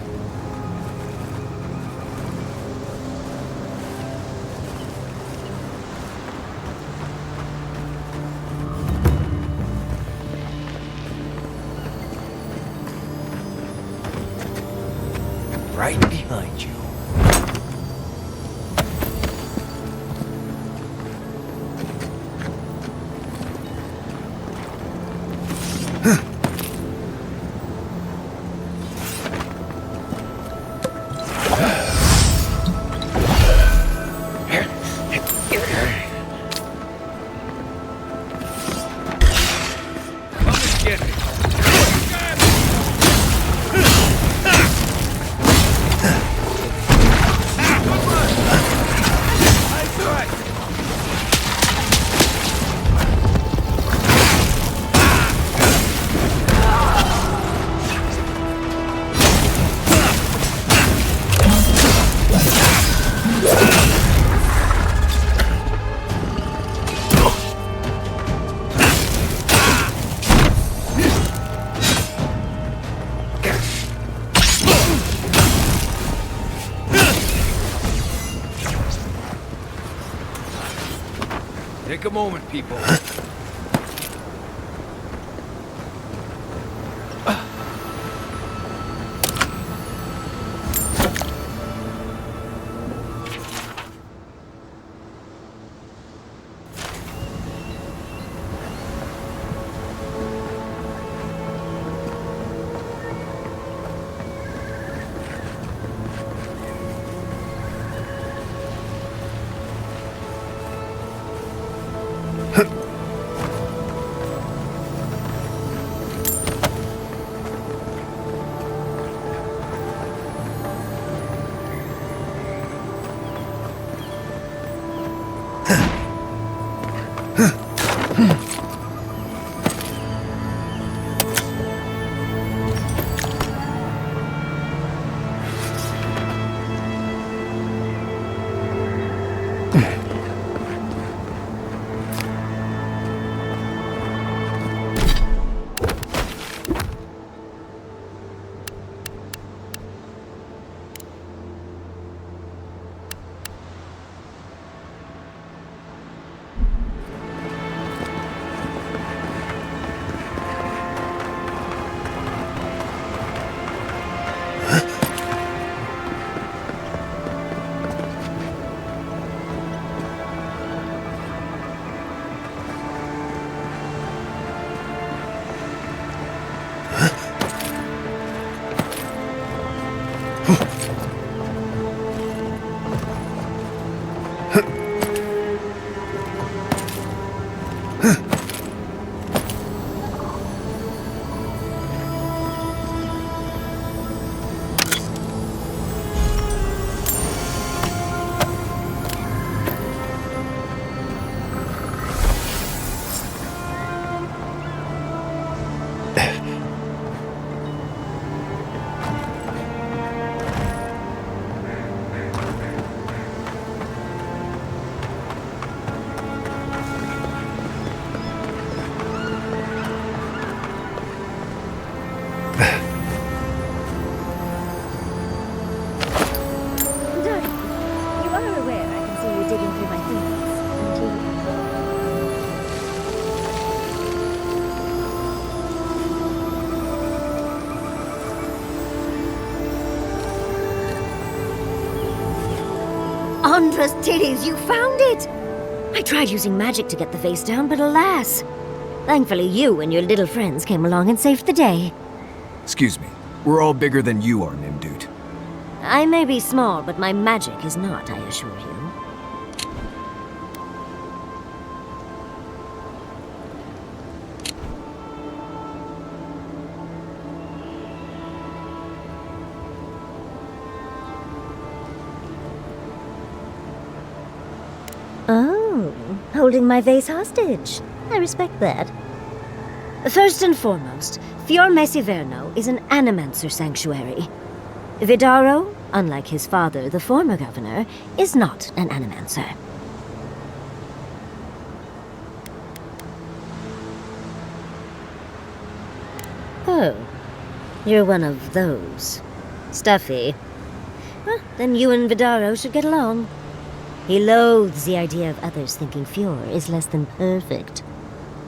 S1: Right behind you. Take a moment, people.
S16: Andra's titties, you found it! I tried using magic to get the vase down, but alas. Thankfully, you and your little friends came along and saved the day.
S1: Excuse me. We're all bigger than you are, Nimdude.
S16: I may be small, but my magic is not, I assure you. holding my vase hostage. I respect that. First and foremost, Fior Mesiverno is an animancer sanctuary. Vidaro, unlike his father, the former governor, is not an animancer. Oh, you're one of those. Stuffy. Well, then you and Vidaro should get along. He loathes the idea of others thinking Fior is less than perfect.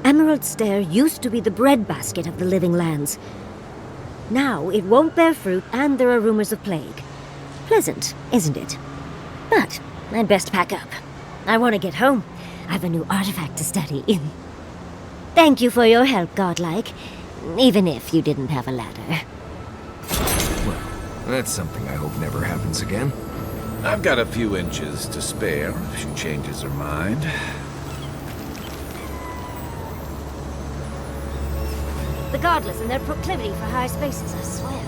S16: Emerald Stair used to be the breadbasket of the Living Lands. Now it won't bear fruit, and there are rumors of plague. Pleasant, isn't it? But I'd best pack up. I want to get home. I have a new artifact to study. Thank you for your help, Godlike. Even if you didn't have a ladder.
S1: Well, that's something I hope never happens again.
S3: I've got a few inches to spare if she changes her mind.
S16: The godless and their proclivity for high spaces, I swear.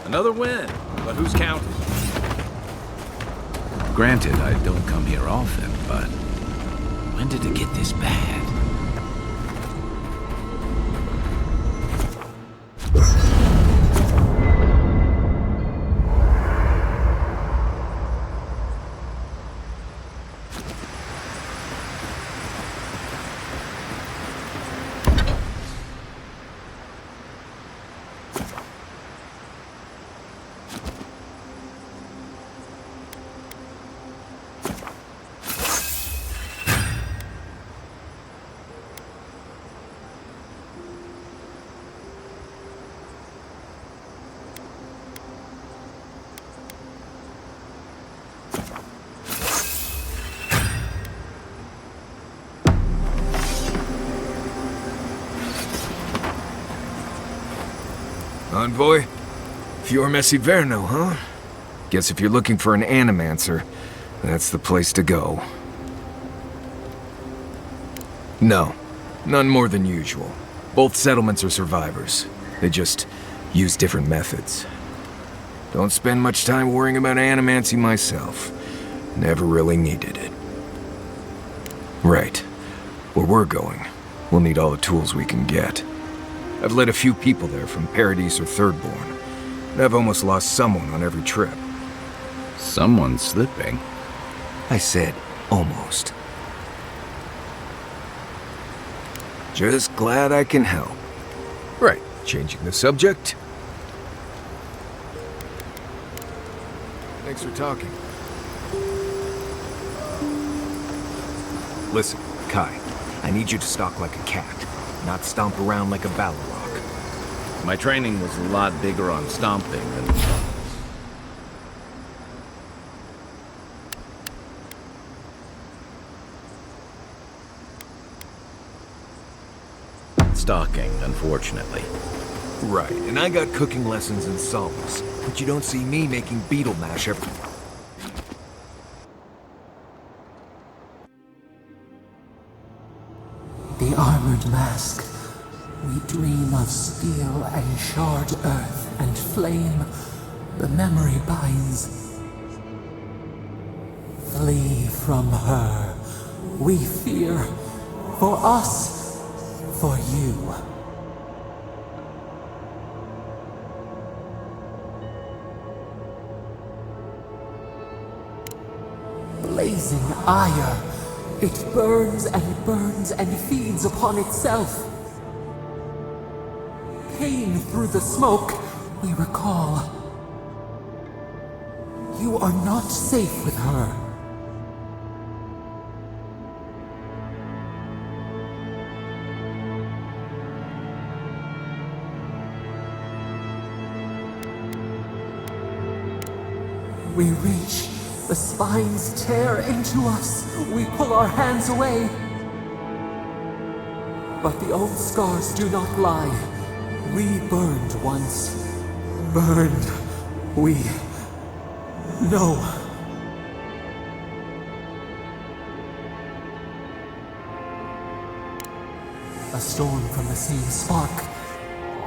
S3: Another win, but who's counting? Granted, I don't come here often, but when did it get this bad?
S1: Envoy? Fior Mesiverno, huh? Guess if you're looking for an animancer, that's the place to go. No, none more than usual. Both settlements are survivors. They just use different methods. Don't spend much time worrying about animancy myself. Never really needed it. Right. Where we're going, we'll need all the tools we can get. I've led a few people there from Paradise or Thirdborn, and I've almost lost someone on every trip.
S3: Someone's slipping.
S1: I said almost. Just glad I can help. Right, changing the subject. Thanks for talking. Listen, Kai, I need you to stalk like a cat, not stomp around like a Balrog.
S3: My training was a lot bigger on stomping than... stalking, unfortunately.
S1: Right, and I got cooking lessons in solace, but you don't see me making beetle mash every...
S10: The armored mask. We dream of steel and shard earth and flame. The memory binds. Flee from her. We fear. For us. For you. Blazing ire. It burns and feeds upon itself. Pain through the smoke, we recall. You are not safe with her. We reach. The spines tear into us. We pull our hands away. But the old scars do not lie. We burned once. Burned. We know. A storm from the same spark.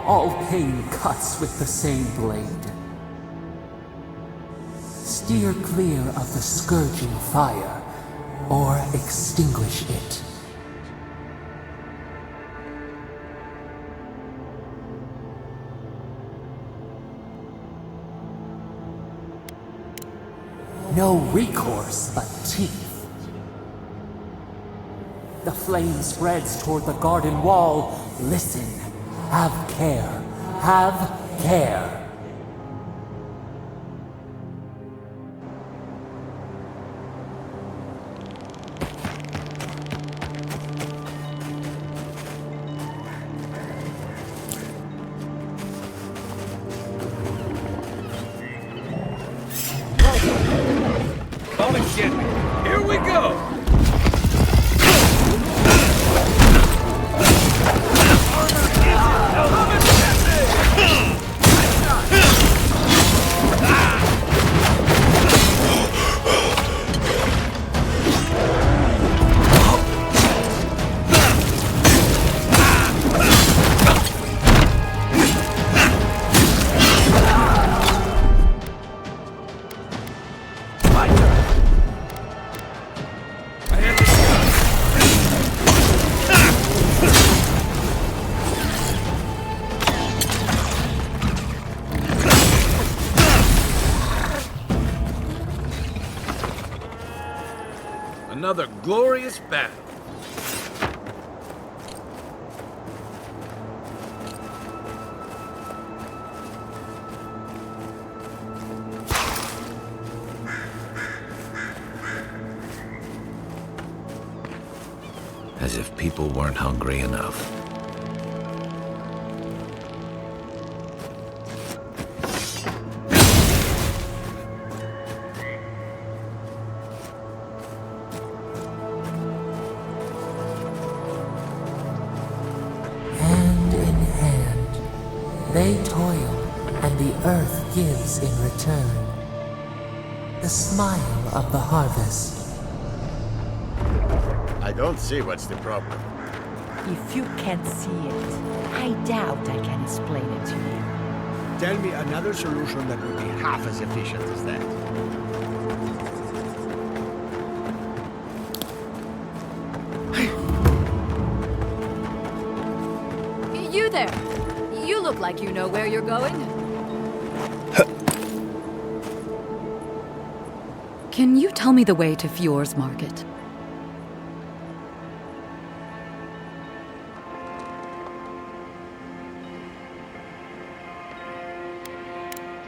S10: All pain cuts with the same blade. Steer clear of the scourging fire, or extinguish it. No recourse but teeth. The flame spreads toward the garden wall. Listen. Have care. Have care.
S1: Come and get me. Here we go.
S17: Another glorious battle.
S3: As if people weren't hungry enough.
S10: They toil, and the earth gives in return. The smile of the harvest.
S18: I don't see what's the problem.
S19: If you can't see it, I doubt I can explain it to you.
S18: Tell me another solution that would be half as efficient as that.
S7: You there! You look like you know where you're going. Can you tell me the way to Fjord's Market?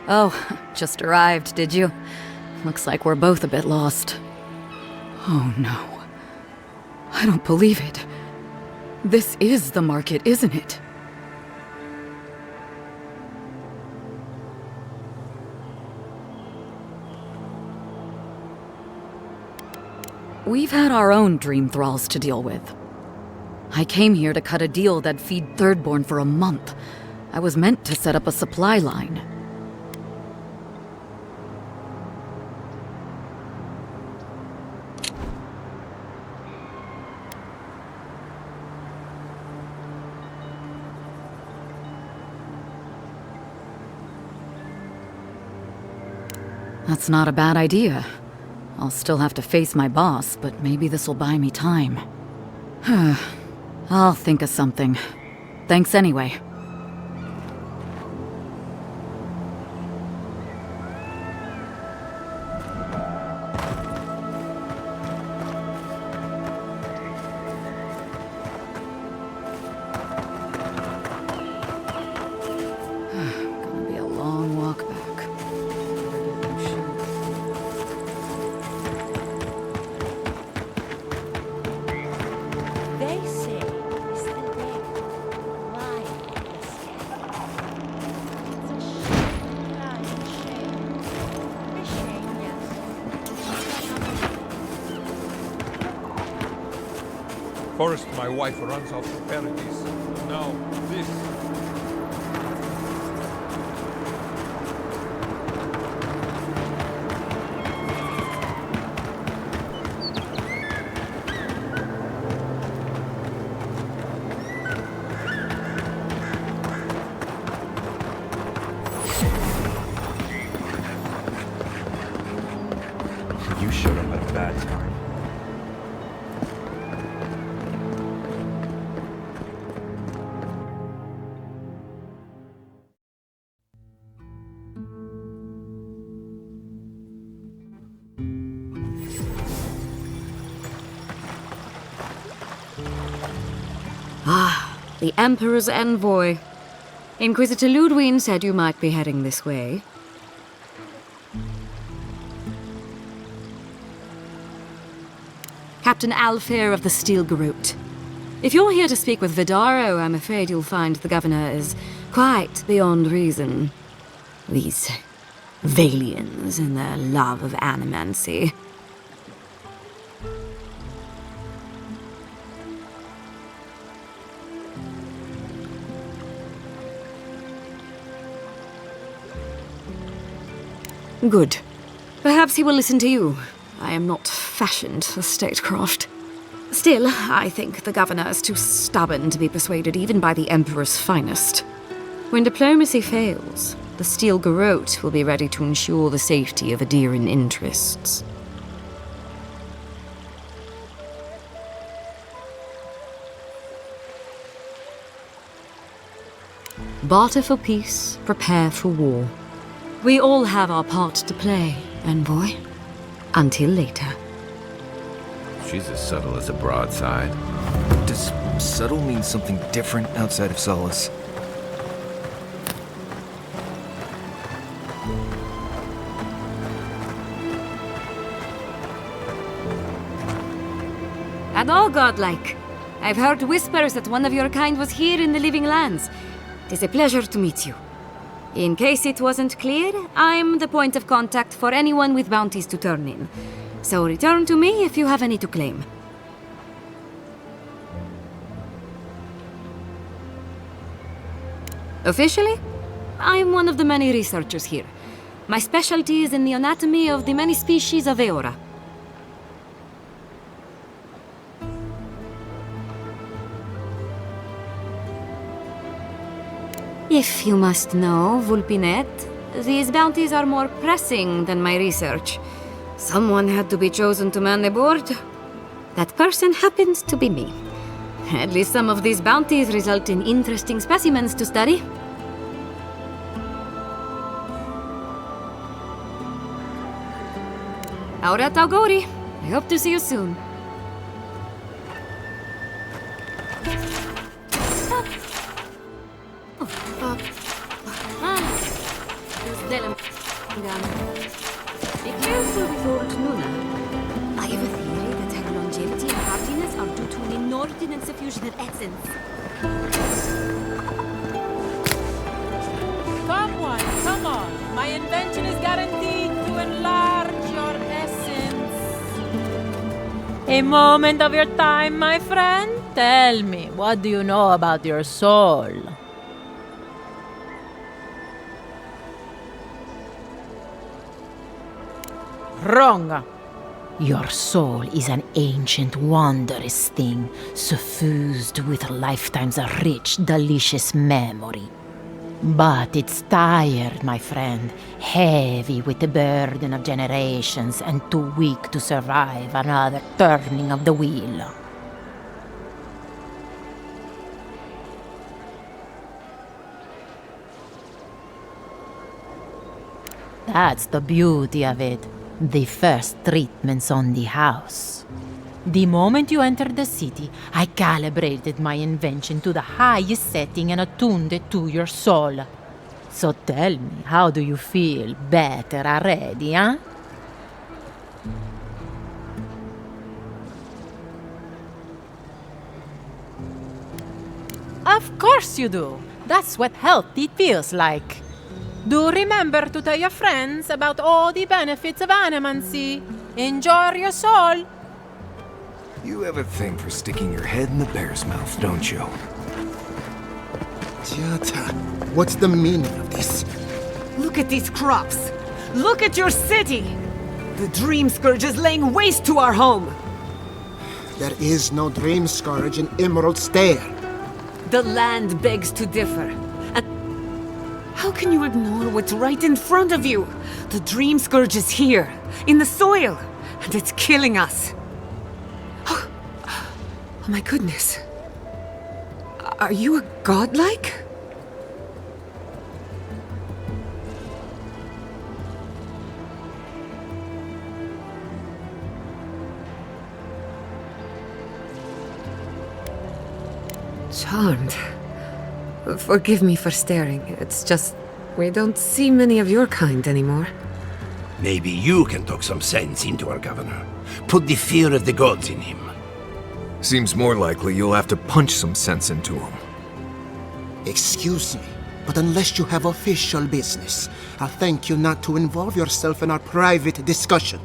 S7: Oh, just arrived, did you? Looks like we're both a bit lost. Oh no. I don't believe it. This is the market, isn't it? We've had our own dream thralls to deal with. I came here to cut a deal that'd feed Thirdborn for a month. I was meant to set up a supply line. That's not a bad idea. I'll still have to face my boss, but maybe this'll buy me time. I'll think of something. Thanks anyway. Gonna be a long walk back.
S19: They say he's still there, lying.
S20: First, my wife runs off to paradise. Now, this.
S8: You showed up at a bad time.
S7: Ah, the Emperor's envoy. Inquisitor Ludwig said you might be heading this way. Captain Alfair of the Steel Garrote. If you're here to speak with Vidaro, I'm afraid you'll find the governor is quite beyond reason. These Valians and their love of animancy. Good. Perhaps he will listen to you. I am not fashioned for statecraft. Still, I think the governor is too stubborn to be persuaded even by the Emperor's finest. When diplomacy fails, the Steel Garrote will be ready to ensure the safety of Adiran interests. Barter for peace, prepare for war. We all have our part to play, envoy. Until later.
S3: She's as subtle as a broadside.
S1: Does subtle mean something different outside of Solace?
S7: And all godlike. I've heard whispers that one of your kind was here in the Living Lands. It is a pleasure to meet you. In case it wasn't clear, I'm the point of contact for anyone with bounties to turn in. So return to me if you have any to claim. Officially, I'm one of the many researchers here. My specialty is in the anatomy of the many species of Eora. If you must know, Vulpinet, these bounties are more pressing than my research. Someone had to be chosen to man the board. That person happens to be me. At least some of these bounties result in interesting specimens to study. Aura Taugori. I hope to see you soon. Be careful with old Nuna. I have a theory that her longevity and hardiness are due to an inordinate suffusion of essence.
S21: Come on. My invention is guaranteed to enlarge your essence. A moment of your time, my friend. Tell me, what do you know about your soul? Wrong. Your soul is an ancient, wondrous thing, suffused with lifetimes of rich, delicious memory. But it's tired, my friend, heavy with the burden of generations and too weak to survive another turning of the wheel. That's the beauty of it. The first treatments on the house. The moment you entered the city, I calibrated my invention to the highest setting and attuned it to your soul. So tell me, how do you feel? Better already, huh? Of course you do. That's what healthy feels like. Do remember to tell your friends about all the benefits of animancy. Enjoy your soul.
S1: You have a thing for sticking your head in the bear's mouth, don't you?
S18: Giata, what's the meaning of this?
S12: Look at these crops. Look at your city. The Dream Scourge is laying waste to our home.
S18: There is no Dream Scourge in Emerald Stair.
S12: The land begs to differ. And how can you ignore what's right in front of you? The Dream Scourge is here, in the soil, and it's killing us. Oh my goodness. Are you a godlike? Charmed. Forgive me for staring. It's just, we don't see many of your kind anymore.
S4: Maybe you can talk some sense into our governor. Put the fear of the gods in him.
S1: Seems more likely you'll have to punch some sense into him.
S18: Excuse me, but unless you have official business, I'll thank you not to involve yourself in our private discussion.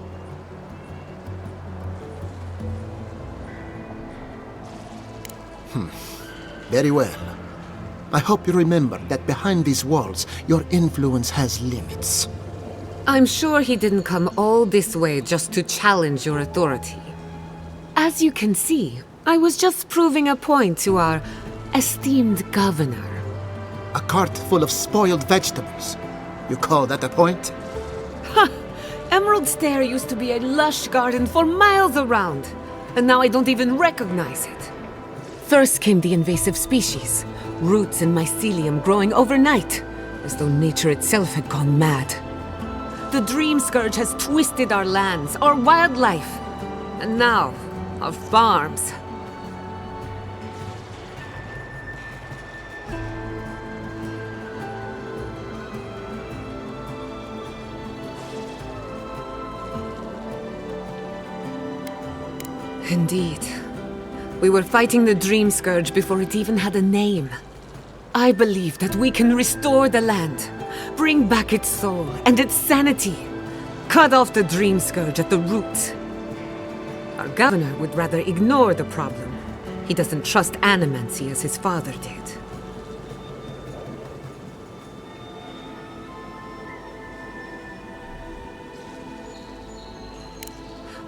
S18: Very well. I hope you remember that behind these walls, your influence has limits.
S12: I'm sure he didn't come all this way just to challenge your authority. As you can see, I was just proving a point to our esteemed governor.
S18: A cart full of spoiled vegetables. You call that a point?
S12: Ha! Emerald Stair used to be a lush garden for miles around, and now I don't even recognize it. First came the invasive species, roots and mycelium growing overnight, as though nature itself had gone mad. The Dream Scourge has twisted our lands, our wildlife, and now, our farms. Indeed. We were fighting the Dream Scourge before it even had a name. I believe that we can restore the land, bring back its soul and its sanity, cut off the Dream Scourge at the root. Our governor would rather ignore the problem. He doesn't trust animancy as his father did.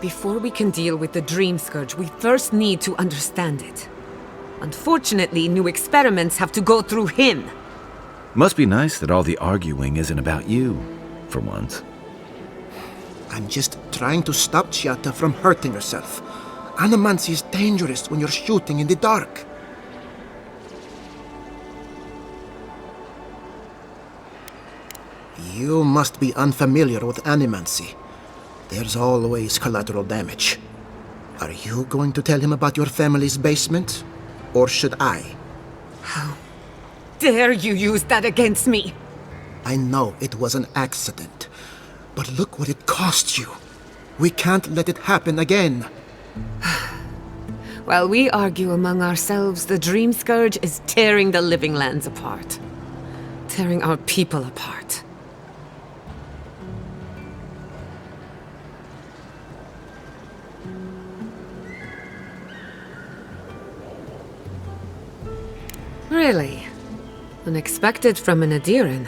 S12: Before we can deal with the Dream Scourge, we first need to understand it. Unfortunately, new experiments have to go through him.
S3: Must be nice that all the arguing isn't about you, for once.
S18: I'm just trying to stop Chiata from hurting herself. Animancy is dangerous when you're shooting in the dark. You must be unfamiliar with animancy. There's always collateral damage. Are you going to tell him about your family's basement? Or should I?
S12: How dare you use that against me?
S18: I know it was an accident, but look what it cost you. We can't let it happen again.
S12: While we argue among ourselves, the Dream Scourge is tearing the living lands apart. Tearing our people apart. Really? Unexpected from an Adiran.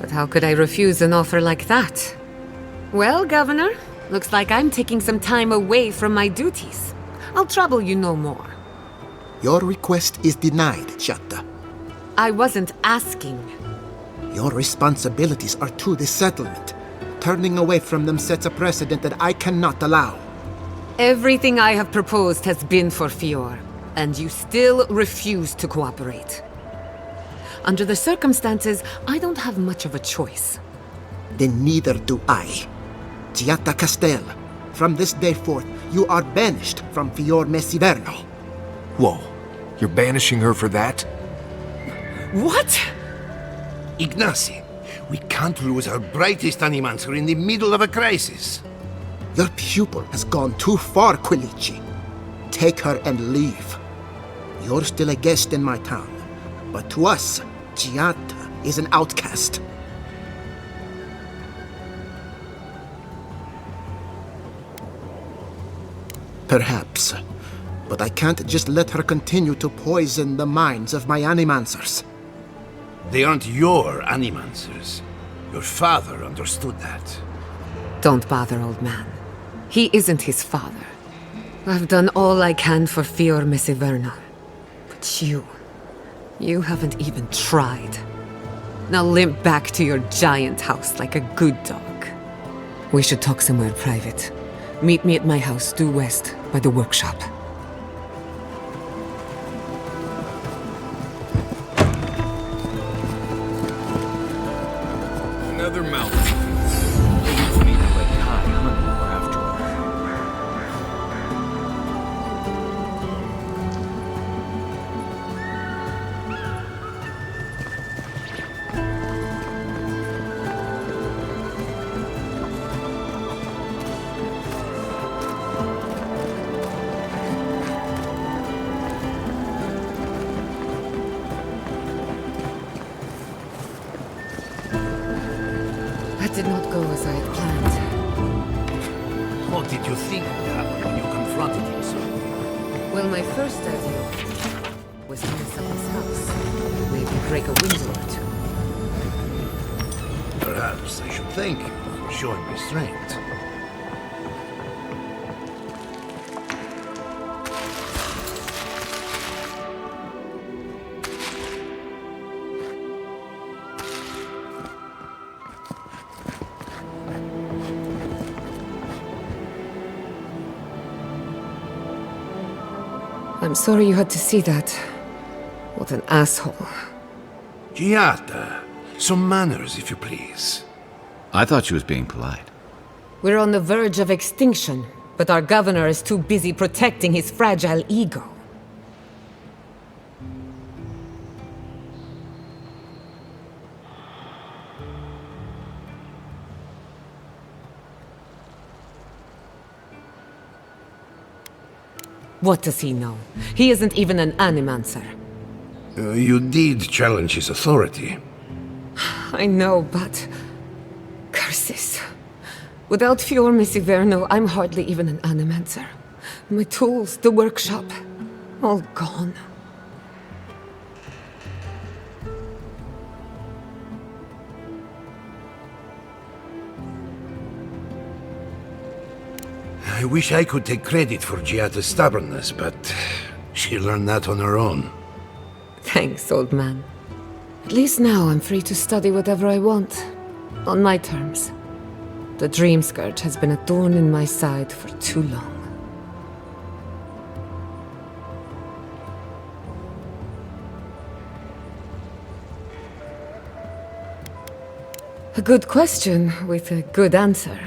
S12: But how could I refuse an offer like that? Well, Governor, looks like I'm taking some time away from my duties. I'll trouble you no more.
S18: Your request is denied, Chiata.
S12: I wasn't asking.
S18: Your responsibilities are to the settlement. Turning away from them sets a precedent that I cannot allow.
S12: Everything I have proposed has been for Fior, and you still refuse to cooperate. Under the circumstances, I don't have much of a choice.
S18: Then neither do I. Giata Castel, from this day forth, you are banished from Fior Messiverno.
S1: Whoa, you're banishing her for that?
S12: What?
S4: Ignacy, we can't lose our brightest animancer in the middle of a crisis.
S18: Your pupil has gone too far, Quilici. Take her and leave. You're still a guest in my town, but to us, Giata is an outcast. Perhaps. But I can't just let her continue to poison the minds of my animancers.
S4: They aren't your animancers. Your father understood that.
S6: Don't bother, old man. He isn't his father. I've done all I can for Fior Mesiverno. But you haven't even tried. Now limp back to your giant house like a good dog. We should talk somewhere private. Meet me at my house due west, by the workshop.
S1: Another mountain. Leads me to a Kai hunting after all.
S6: That did not go as I had planned.
S4: What did you think would happen when you confronted him, sir?
S6: Well, my first idea was to mess up his house. Maybe break a window or two.
S4: Perhaps I should thank you for showing restraint.
S6: I'm sorry you had to see that. What an asshole.
S4: Giata, some manners, if you please.
S3: I thought she was being polite.
S6: We're on the verge of extinction, but our governor is too busy protecting his fragile ego. What does he know? He isn't even an animancer.
S4: You did challenge his authority.
S6: I know, but... curses. Without Fior Mesiverno, I'm hardly even an animancer. My tools, the workshop, all gone.
S4: I wish I could take credit for Giata's stubbornness, but she learned that on her own.
S6: Thanks, old man. At least now I'm free to study whatever I want. On my terms. The Dream Scourge has been a thorn in my side for too long. A good question with a good answer.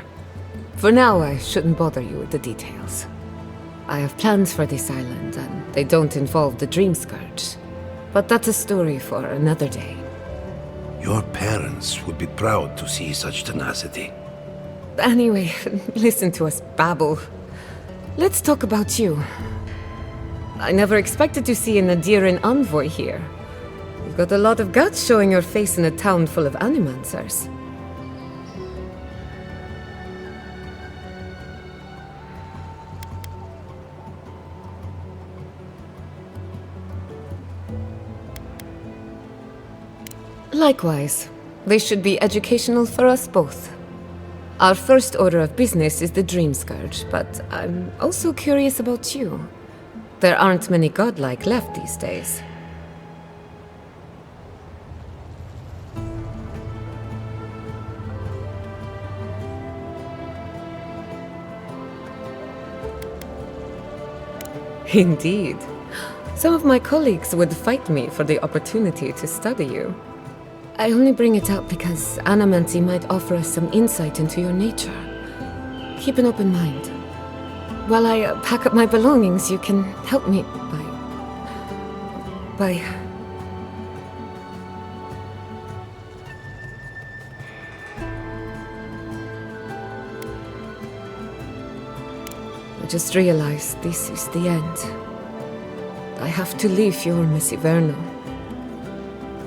S6: For now, I shouldn't bother you with the details. I have plans for this island, and they don't involve the Dream Scourge. But that's a story for another day.
S4: Your parents would be proud to see such tenacity.
S6: Anyway, listen to us babble. Let's talk about you. I never expected to see an Adiran envoy here. You've got a lot of guts showing your face in a town full of animancers. Likewise, they should be educational for us both. Our first order of business is the Dream Scourge, but I'm also curious about you. There aren't many godlike left these days. Indeed. Some of my colleagues would fight me for the opportunity to study you. I only bring it up because Animancy might offer us some insight into your nature. Keep an open mind. While I pack up my belongings, you can help me by... I just realized this is the end. I have to leave Fior Mesiverno.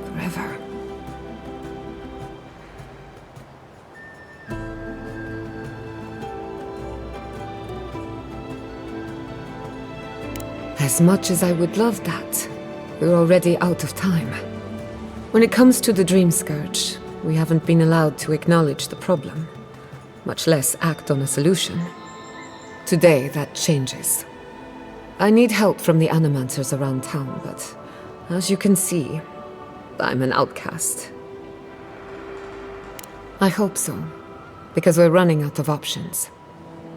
S6: Forever. As much as I would love that, we're already out of time. When it comes to the Dream Scourge, we haven't been allowed to acknowledge the problem, much less act on a solution. Today, that changes. I need help from the Animancers around town, but as you can see, I'm an outcast. I hope so, because we're running out of options.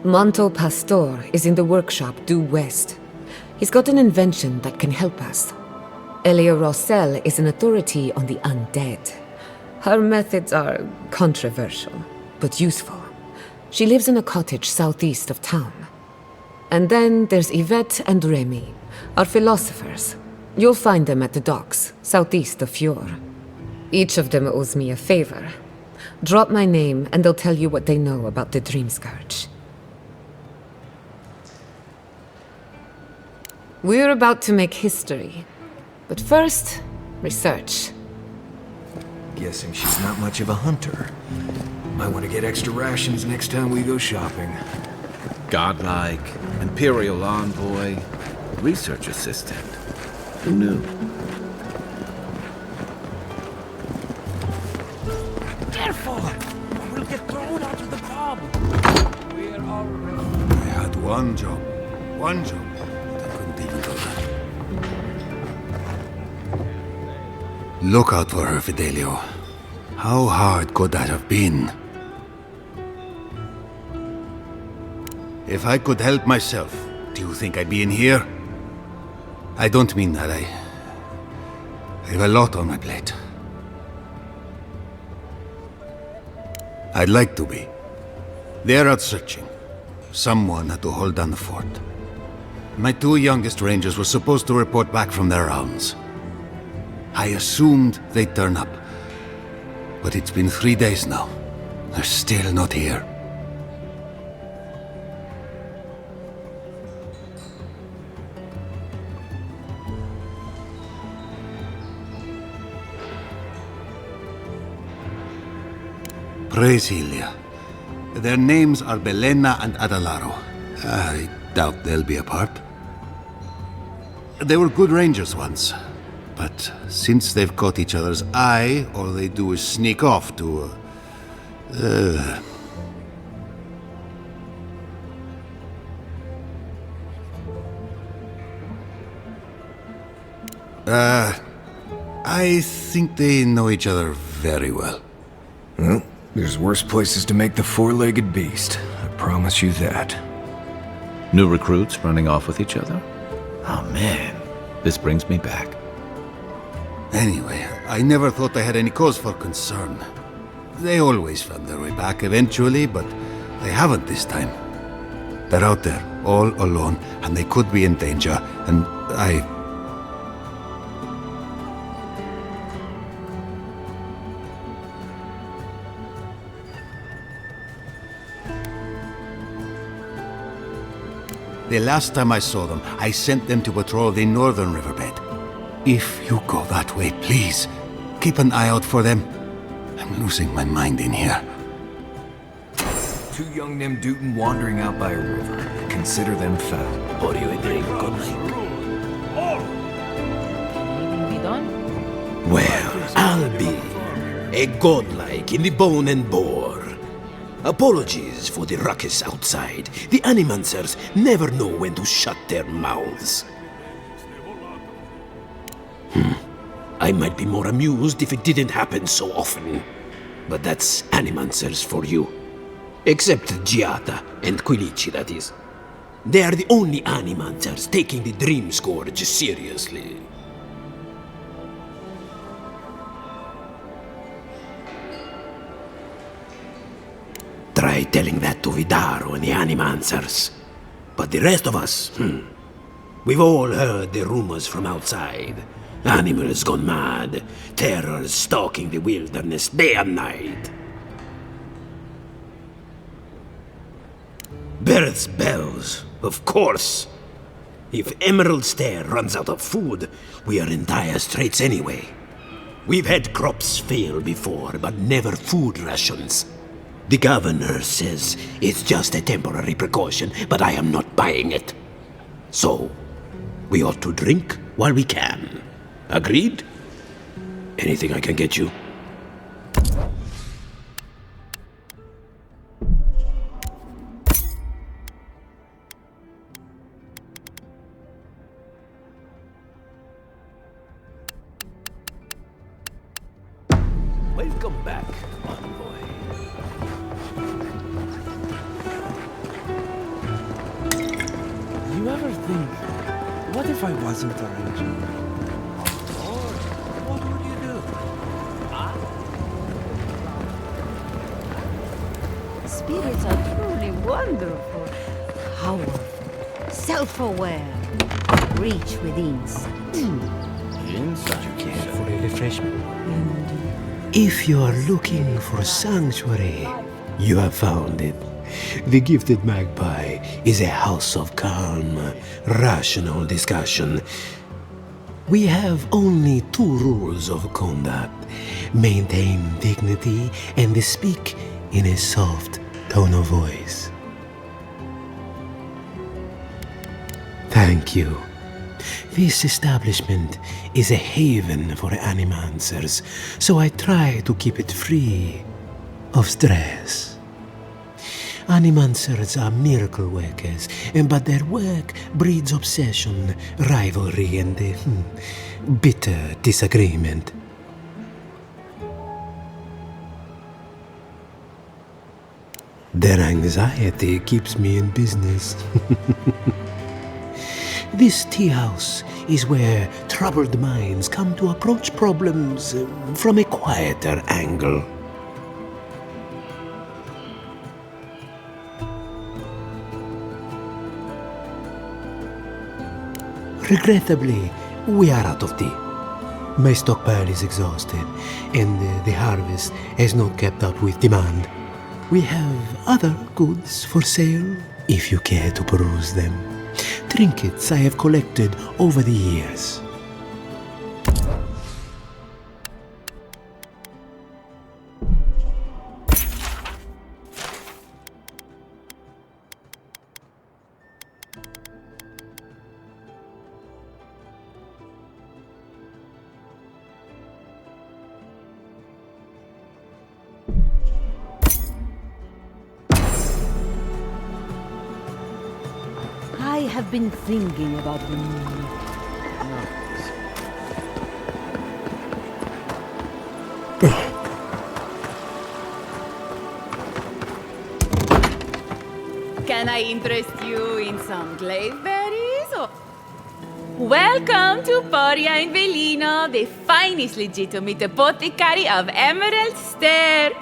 S6: Manto Pastor is in the workshop due west. He's got an invention that can help us. Elia Marcel is an authority on the undead. Her methods are controversial, but useful. She lives in a cottage southeast of town. And then there's Yvette and Remy, our philosophers. You'll find them at the docks, southeast of Fjord. Each of them owes me a favor. Drop my name and they'll tell you what they know about the Dream Scourge. We're about to make history. But first, research.
S1: Guessing she's not much of a hunter. Might want to get extra rations next time we go shopping.
S3: Godlike, Imperial envoy, research assistant. Who knew?
S5: Careful! We'll get thrown out of the pub!
S4: I had one job, but I couldn't even do that. Look out for her, Fidelio. How hard could that have been? If I could help myself, do you think I'd be in here? I don't mean that. I have a lot on my plate. I'd like to be. They're out searching. Someone had to hold down the fort. My two youngest rangers were supposed to report back from their rounds. I assumed they'd turn up. But it's been 3 days now. They're still not here. Praise Ilia. Their names are Belena and Adalaro. I doubt they'll be apart. They were good rangers once, but since they've caught each other's eye, all they do is sneak off to... I think they know each other very well.
S1: Well, there's worse places to make the four-legged beast. I promise you that.
S3: New recruits running off with each other? Oh man, this brings me back.
S4: Anyway, I never thought I had any cause for concern. They always found their way back eventually, but they haven't this time. They're out there, all alone, and they could be in danger, and The last time I saw them, I sent them to patrol the northern riverbed. If you go that way, please, keep an eye out for them. I'm losing my mind in here.
S1: Two young Nemdutin wandering out by a river. Consider them found.
S21: What do you think,
S9: Well, I'll be a godlike in the bone and bore. Apologies for the ruckus outside. The Animancers never know when to shut their mouths. I might be more amused if it didn't happen so often. But that's Animancers for you. Except Giata and Quilici, that is. They are the only Animancers taking the Dream Scourge seriously. Try telling that to Vidaro and the Animancers. But the rest of us, we've all heard the rumors from outside. Animals gone mad, terrors stalking the wilderness day and night. Birth's bells, of course. If Emerald Stair runs out of food, we are in dire straits anyway. We've had crops fail before, but never food rations. The governor says it's just a temporary precaution, but I am not buying it. So, We ought to drink while we can. Agreed? Anything I can get you? Welcome back, envoy.
S11: You ever think, what if I wasn't a ranger? What would you do?
S22: Spirits are truly wonderful. Powerful, self-aware, reach with insight.
S11: Insight? You care for a refreshment?
S9: If you are looking for sanctuary, you have found it. The Gifted Magpie is a house of calm, rational discussion. We have only 2 rules of conduct. Maintain dignity and speak in a soft tone of voice. Thank you. This establishment is a haven for animancers, so I try to keep it free of stress. Animancers are miracle workers, but their work breeds obsession, rivalry, and bitter disagreement. Their anxiety keeps me in business. This tea house is where troubled minds come to approach problems from a quieter angle. Regrettably, we are out of tea. My stockpile is exhausted, and the harvest has not kept up with demand. We have other goods for sale, if you care to peruse them. Trinkets I have collected over the years.
S22: I have been thinking about the moon.
S23: Can I interest you in some glaveberries? Or... Welcome to Poria in Velino, the finest legitimate apothecary of Emerald Stair.